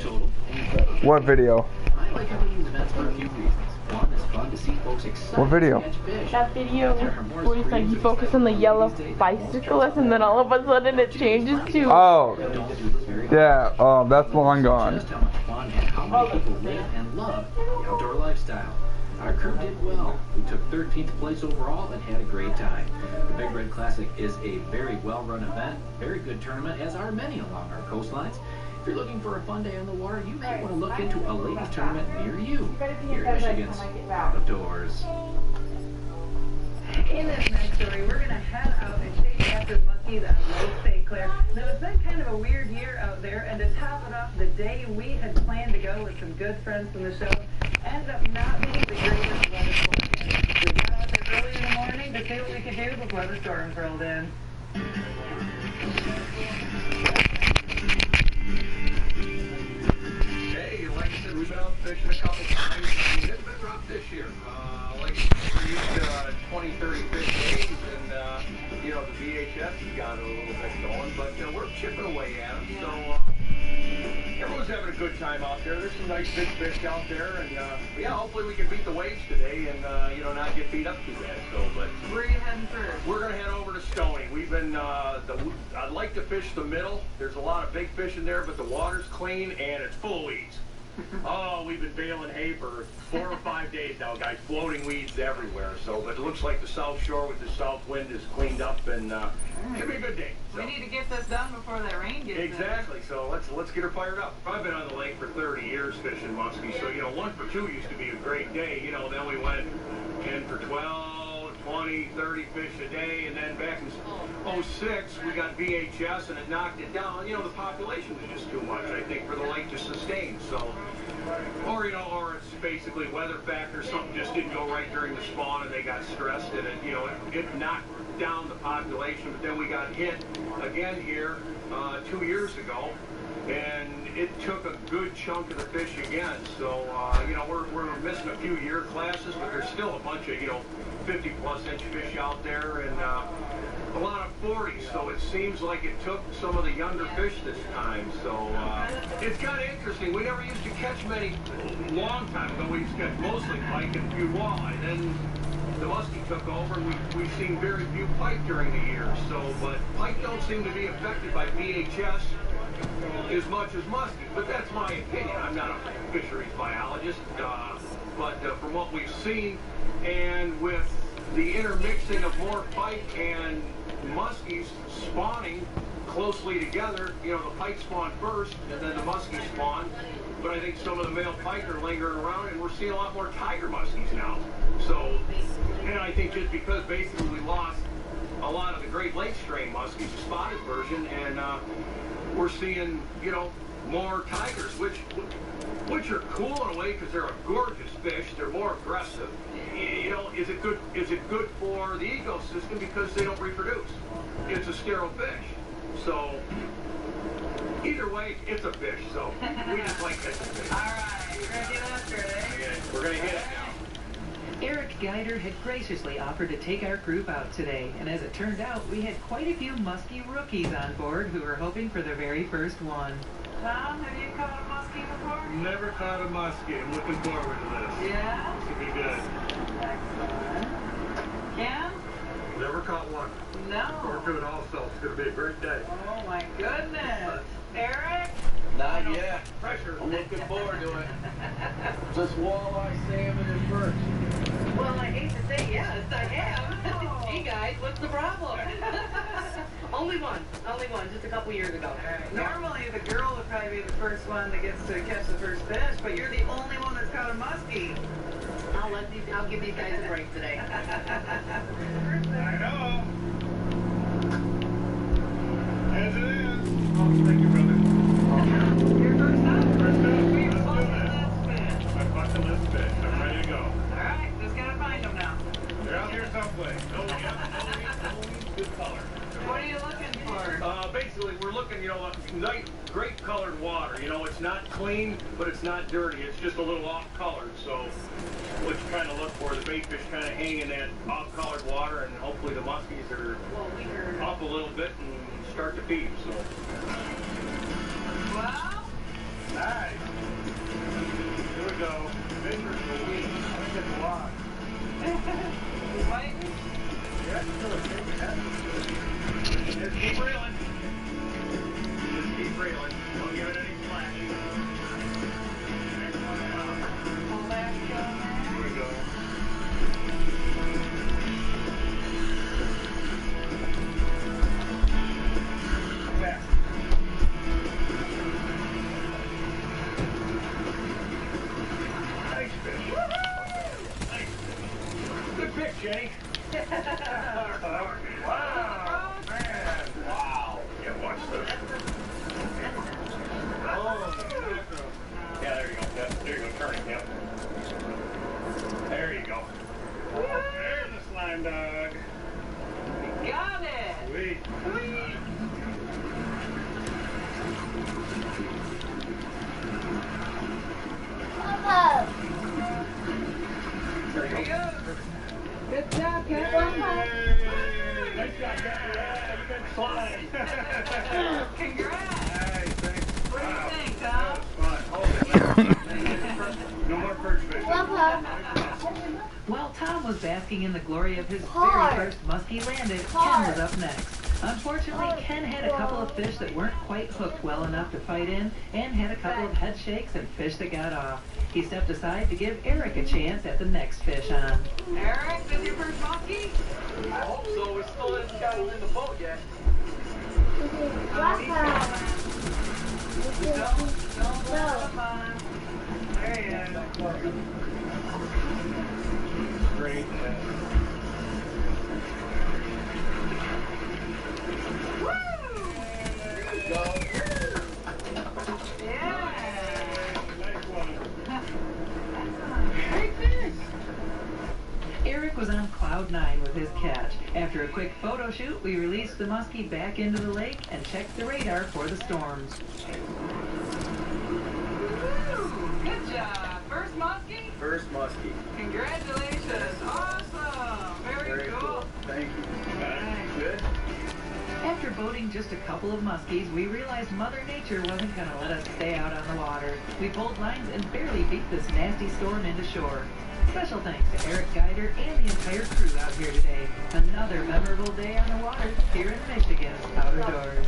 What video? I like having these events for a few reasons. One, it's fun to see folks excited What video? to catch fish. That video where he's like, you focus on the yellow bicyclist and then all of a sudden it changes to... Oh, yeah, that's long gone. Just how much fun and how many people live and love the outdoor lifestyle. Our crew did well. We took 13th place overall and had a great time. The Big Red Classic is a very well-run event, very good tournament, as are many along our coastlines. If you're looking for a fun day on the water, you may want to look into a ladies tournament near you, here in Michigan's Out of Doors. In this next story, we're going to head out and chase after muskies on Lake St. Clair. Now, it's been kind of a weird year out there, and to top it off, the day we had planned to go with some good friends from the show ended up not being the greatest weather forecast. We got out there early in the morning to see what we could do before the storms rolled in. Hey, like I said, we've been out fishing a couple times. It's been rough this year. Like we used 20, 30 fish days, and you know the VHS has got a little bit going, but we're chipping away at them. So everyone's having a good time out there. There's some nice big fish out there, and yeah, hopefully we can beat the waves today, and not get beat up too bad. So, but where are you heading first? We're gonna head over to Stony. We've been I'd like to fish the middle. There's a lot of big fish in there, but the water's clean and it's full of weeds. Oh, we've been baling hay for 4 or 5 days now, guys. Floating weeds everywhere. So, but it looks like the South Shore with the south wind is cleaned up, and it'll be a good day. So. We need to get this done before that rain gets Exactly. So let's get her fired up. I've been on the lake for 30 years fishing muskies. So 1 for 2 used to be a great day. Then we went 10 for 12, 20, 30 fish a day, and then back in 06 we got VHS and it knocked it down. The population was just too much, I think, for the lake to sustain. So, or it's basically weather factor. Something just didn't go right during the spawn, and they got stressed, and it knocked down the population. But then we got hit again here 2 years ago, and it took a good chunk of the fish again. So we're missing a few year classes, but there's still a bunch of 50+ inch fish out there, and a lot of 40s. So it seems like it took some of the younger fish this time. So it's kind of interesting. We never used to catch many long time ago. We used to catch mostly pike and a few walleye. Then the muskie took over, and we've seen very few pike during the year. So, but pike don't seem to be affected by VHS as much as muskie. But that's my opinion. I'm not a fisheries biologist. But from what we've seen, and with the intermixing of more pike and muskies spawning closely together, the pike spawn first, and then the muskie spawn. But I think some of the male pike are lingering around, and we're seeing a lot more tiger muskies now. So, and I think just because basically we lost a lot of the Great Lakes strain muskies, the spotted version, and we're seeing, more tigers, which are cool in a way because they're a gorgeous fish. They're more aggressive. Is it good? Is it good for the ecosystem because they don't reproduce? It's a sterile fish. So either way, it's a fish. So we just like catching fish. All right. Geider had graciously offered to take our group out today, and as it turned out, we had quite a few muskie rookies on board who were hoping for their very first one. Tom, have you caught a muskie before? Never caught a muskie. I'm looking forward to this. Yeah? This will be good. Excellent. Ken? Never caught one. No. We're good also. It's going to be a great day. Oh my goodness. Eric? Not yet. Pressure. I'm looking forward to it. Just walleye, salmon, and perch. Well, I hate to say yes, I am. Hey guys, what's the problem? Only one, just a couple years ago. Normally the girl would probably be the first one that gets to catch the first fish, but you're the only one that's caught a muskie. I'll give these guys a break today. I know. As it is. Oh, thank you, brother. Your first up? First up. Let's My bucket list fish. I'm ready to go. Alright, just gotta find them now. They're out here someplace. No weeds, good color. What are you looking for? Basically, we're looking, nice, great colored water. It's not clean, but it's not dirty. It's just a little off-colored. So, what you kind of look for, the bait fish kind of hang in that off-colored water, and hopefully the muskies are up a little bit and start to feed. So. Well? Nice. Here we go. Fingers for weed. I think it's a lot. Waiting? Yeah, just keep reeling. Just keep reeling. Don't give it any slack. Next one out. Pull back, Here we go. Back. Nice fish. Nice. Good pick, Jenny. Wow, man. Wow. Yeah, watch this. Oh, yeah, there you go. There you go. Turning, yep. There you go. There's the slime dog. Got it! Sweet. Sweet! There you go. Good job, Ken. Nice job, Jackie. Yeah, you got slime. Congrats! Nice, thanks. What do you think, Tom? That was fun. No more perch fishing. While Tom was basking in the glory of his very first muskie landed, Ken was up next. Unfortunately, Ken had a couple of fish that weren't quite hooked well enough to fight in, and had a couple of head shakes and fish that got off. He stepped aside to give Eric a chance at the next fish on. Eric, this your first muskie? I hope so. We still haven't got him in the boat yet. There he is. Great. Eric was on cloud 9 with his catch. After a quick photo shoot, we released the muskie back into the lake and checked the radar for the storms. Good job. First muskie? First muskie. Congratulations. Awesome. Very cool. Thank you. Good. After boating just a couple of muskies, we realized Mother Nature wasn't going to let us stay out on the water. We pulled lines and barely beat this nasty storm into shore. Special thanks to Eric Geider and the entire crew out here today. Another memorable day on the water here in Michigan's Outer Doors.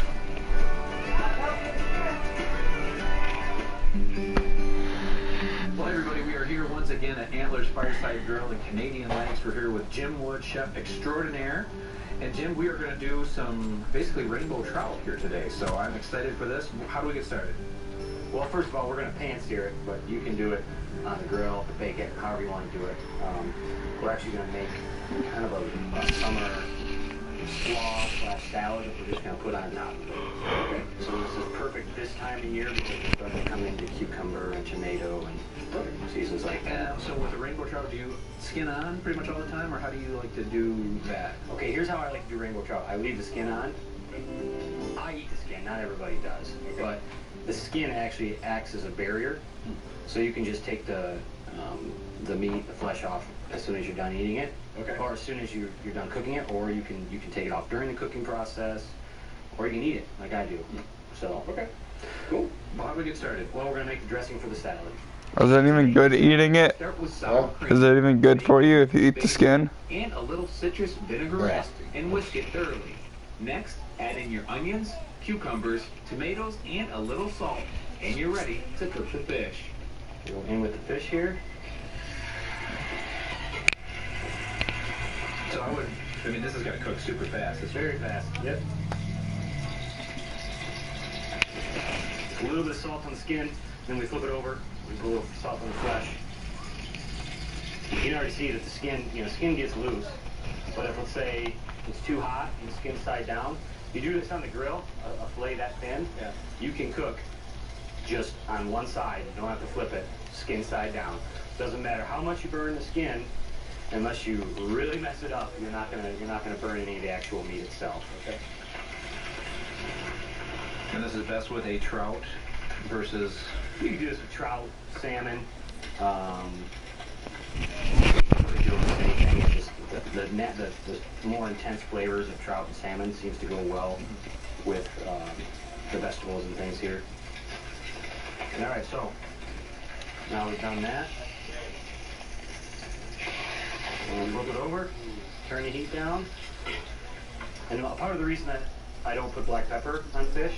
Well, everybody, we are here once again at Antlers Fireside Grill in Canadian Lakes. We're here with Jim Wood, chef extraordinaire. And Jim, we are going to do some basically rainbow trout here today. So I'm excited for this. How do we get started? Well, first of all, we're going to pan sear it, but you can do it on the grill, bake it, however you want to do it. We're actually going to make kind of a summer slaw/salad that we're just going to put on top. Okay. So this is perfect this time of year because we're starting to come into cucumber and tomato and seasons like that. So with the rainbow trout, do you skin on pretty much all the time, or how do you like to do that? Okay, here's how I like to do rainbow trout. I leave the skin on. I eat the skin, not everybody does. Okay. But the skin actually acts as a barrier. So you can just take the meat, the flesh off as soon as you're done eating it, or as soon as you're done cooking it, or you can take it off during the cooking process, or you can eat it like I do. So cool. Well, how do we get started? Well, we're gonna make the dressing for the salad. Is it even good eating it? Start with sour cream. Is it even good for you if you eat the skin? And a little citrus vinaigrette and whisk it thoroughly. Next, add in your onions, cucumbers, tomatoes, and a little salt. And you're ready to cook the fish. Go in with the fish here. So I mean, this is going to cook super fast. It's very fast. Yep. A little bit of salt on the skin, then we flip it over. We put a little salt on the flesh. You can already see that the skin, skin gets loose. But if, let's say, it's too hot and the skin's side down, you do this on the grill, a fillet that thin, you can cook just on one side. You don't have to flip it, skin side down. Doesn't matter how much you burn the skin, unless you really mess it up, you're not gonna burn any of the actual meat itself. Okay. And this is best with a trout versus. You can do this with trout, salmon. The more intense flavors of trout and salmon seems to go well with the vegetables and things here. And all right, so now we've done that. And flip it over, turn the heat down. And part of the reason that I don't put black pepper on fish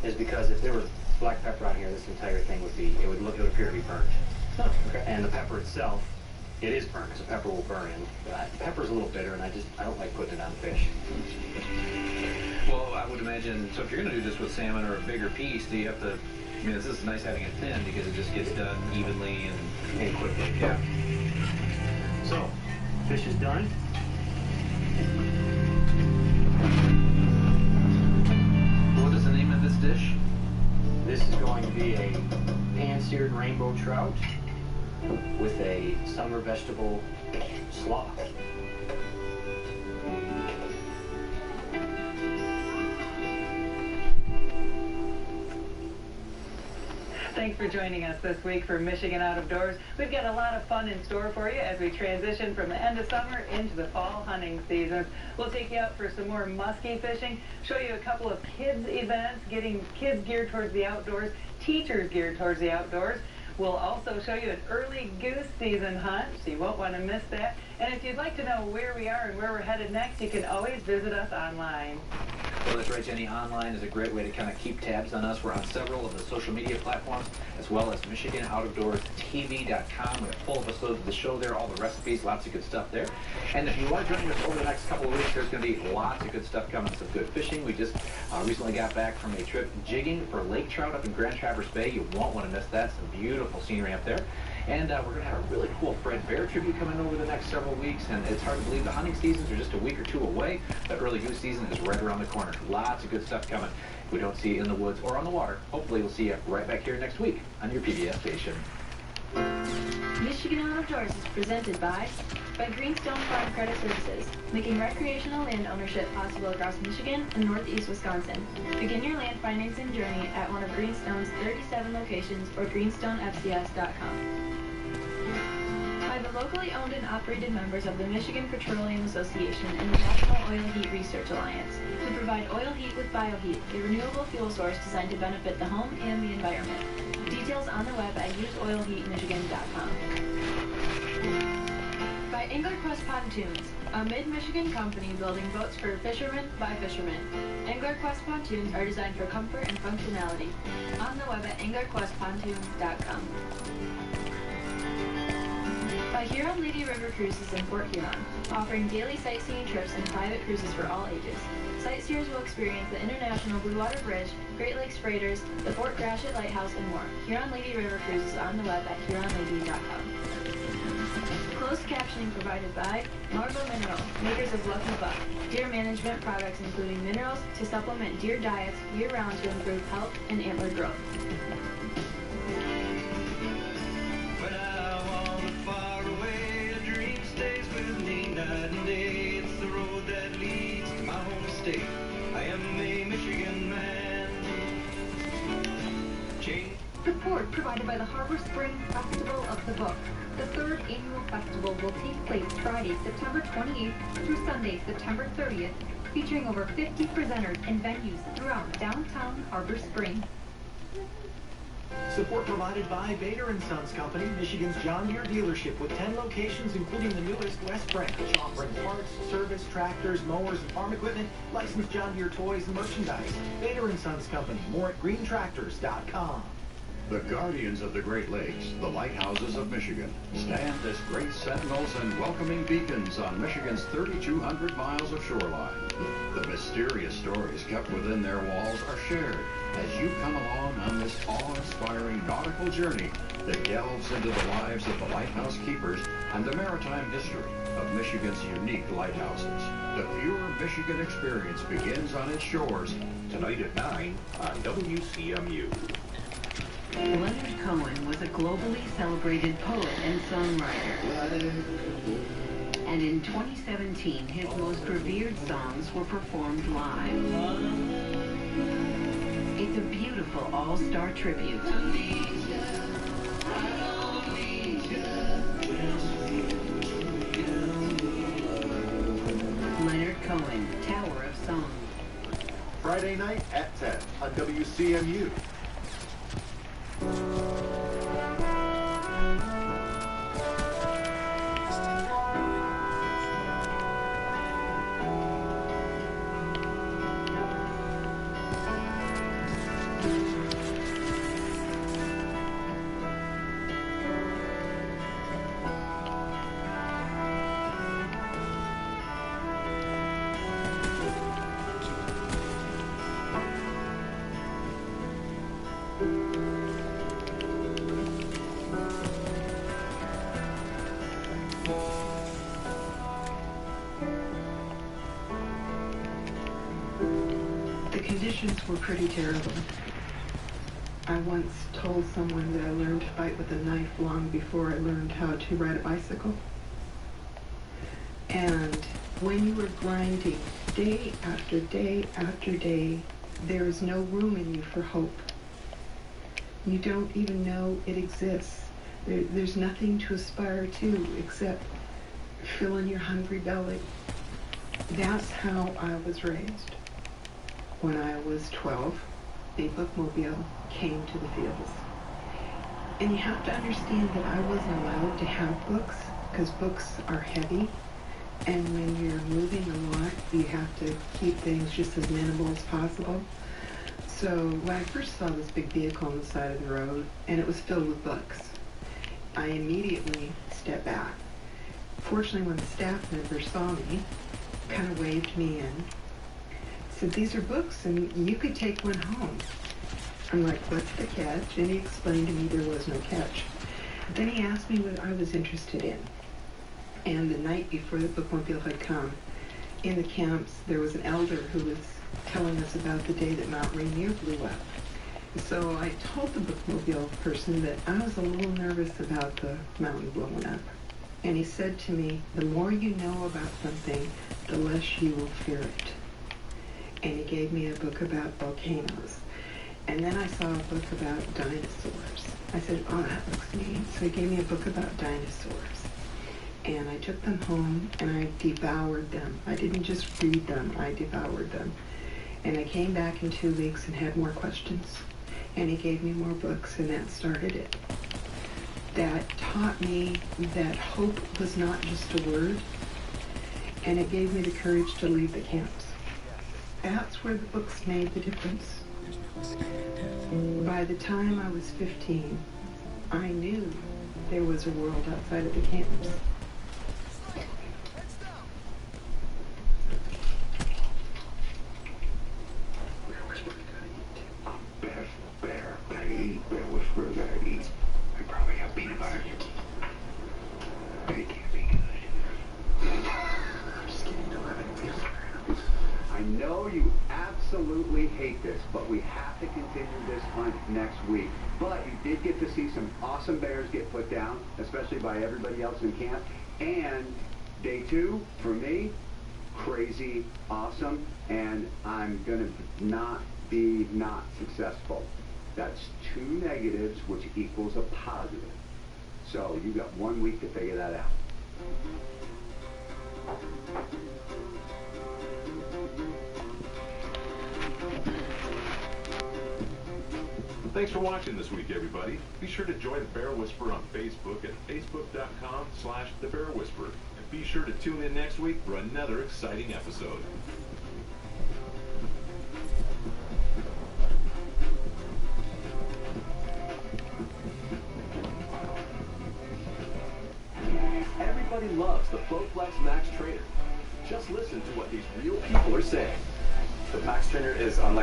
is because if there was black pepper on here, this entire thing would appear to be burnt. And the pepper itself, it is burnt because the pepper will burn in. But pepper's a little bitter, and I don't like putting it on fish. Well, I would imagine, so if you're going to do this with salmon or a bigger piece, do you have to, I mean, this is nice having it thin because it just gets done evenly and quickly. Yeah. So, fish is done. What is the name of this dish? This is going to be a pan-seared rainbow trout with a summer vegetable slaw. Thanks for joining us this week for Michigan Out of Doors. We've got a lot of fun in store for you as we transition from the end of summer into the fall hunting seasons. We'll take you out for some more muskie fishing, show you a couple of kids events, getting kids geared towards the outdoors, teachers geared towards the outdoors. We'll also show you an early goose season hunt, so you won't want to miss that. And if you'd like to know where we are and where we're headed next, you can always visit us online. Well, that's right, Jenny. Online is a great way to kind of keep tabs on us. We're on several of the social media platforms, as well as MichiganOutofDoorsTV.com. We have full episodes of the show there, all the recipes, lots of good stuff there. And if you are joining us over the next couple of weeks, there's going to be lots of good stuff coming, some good fishing. We just recently got back from a trip jigging for lake trout up in Grand Traverse Bay. You won't want to miss that. Some beautiful scenery up there. And we're going to have a really cool Fred Bear tribute coming over the next several weeks. And it's hard to believe the hunting seasons are just a week or two away. The early goose season is right around the corner. Lots of good stuff coming. If we don't see you in the woods or on the water, hopefully we'll see you right back here next week on your PBS station. Michigan Out of Doors is presented by Greenstone Farm Credit Services, making recreational land ownership possible across Michigan and northeast Wisconsin. Begin your land financing journey at one of Greenstone's 37 locations or greenstonefcs.com. By the locally owned and operated members of the Michigan Petroleum Association and the National Oil Heat Research Alliance, who provide oil heat with bioheat, a renewable fuel source designed to benefit the home and the environment. Details on the web at useoilheatmichigan.com. By AnglerQuest Pontoons, a mid-Michigan company building boats for fishermen by fishermen. AnglerQuest Pontoons are designed for comfort and functionality. On the web at anglerquestpontoons.com. By Huron Lady River Cruises in Port Huron, offering daily sightseeing trips and private cruises for all ages. Sightseers will experience the International Blue Water Bridge, Great Lakes Freighters, the Fort Gratiot Lighthouse, and more. Huron Lady River Cruises on the web at huronlady.com. Closed captioning provided by Marble Mineral, makers of Lucky Buck, deer management products including minerals to supplement deer diets year-round to improve health and antler growth. When I wander far away, a dream stays with me night and day. It's the road that leads to my home state. I am a Michigan man. Support provided by the Harbor Spring Festival of the Book. The third annual festival will take place Friday, September 28th through Sunday, September 30th, featuring over 50 presenters and venues throughout downtown Harbor Springs. Support provided by Bader & Sons Company, Michigan's John Deere dealership with 10 locations, including the newest West Branch, offering parts, service, tractors, mowers, and farm equipment, licensed John Deere toys and merchandise. Bader & Sons Company, more at greentractors.com. The guardians of the Great Lakes, the lighthouses of Michigan, stand as great sentinels and welcoming beacons on Michigan's 3,200 miles of shoreline. The mysterious stories kept within their walls are shared as you come along on this awe-inspiring nautical journey that delves into the lives of the lighthouse keepers and the maritime history of Michigan's unique lighthouses. The Pure Michigan Experience begins on its shores tonight at 9 on WCMU. Leonard Cohen was a globally celebrated poet and songwriter. And in 2017, his most revered songs were performed live. It's a beautiful all-star tribute. Leonard Cohen, Tower of Song. Friday night at 10 on WCMU. The conditions were pretty terrible. I once told someone that I learned to fight with a knife long before I learned how to ride a bicycle. And when you are grinding day after day after day, there is no room in you for hope. You don't even know it exists. There's nothing to aspire to except filling your hungry belly. That's how I was raised. When I was 12, a bookmobile came to the fields. And you have to understand that I wasn't allowed to have books because books are heavy. And when you're moving a lot, you have to keep things just as minimal as possible. So when I first saw this big vehicle on the side of the road, and it was filled with books, I immediately stepped back. Fortunately, when the staff member saw me, kind of waved me in, said, "These are books, and you could take one home." I'm like, "What's the catch?" And he explained to me there was no catch. Then he asked me what I was interested in. And the night before the bookmobile had come, in the camps, there was an elder who was telling us about the day that Mount Rainier blew up. So I told the bookmobile person that I was a little nervous about the mountain blowing up. And he said to me, "The more you know about something, the less you will fear it." And he gave me a book about volcanoes. And then I saw a book about dinosaurs. I said, "Oh, that looks neat." So he gave me a book about dinosaurs. And I took them home and I devoured them. I didn't just read them, I devoured them. And I came back in 2 weeks and had more questions. And he gave me more books, and that started it. That taught me that hope was not just a word, and it gave me the courage to leave the camps. That's where the books made the difference. By the time I was 15, I knew there was a world outside of the camps. Bear whisperer gotta eat. I probably have peanut butter. But it can't be good. I'm just kidding, don't have any peanut butter. I know you absolutely hate this, but we have to continue this hunt next week. But you did get to see some awesome bears get put down, especially by everybody else in camp. And day 2, for me, crazy awesome. And I'm gonna not be not successful. That's two negatives, which equals a positive. So you got 1 week to figure that out. Thanks for watching this week, everybody. Be sure to join the Bear Whisperer on Facebook at facebook.com/The Bear Whisperer. And be sure to tune in next week for another exciting episode. Everybody loves the Bo3 Max Trainer. Just listen to what these real people are saying. The Max Trainer is unlike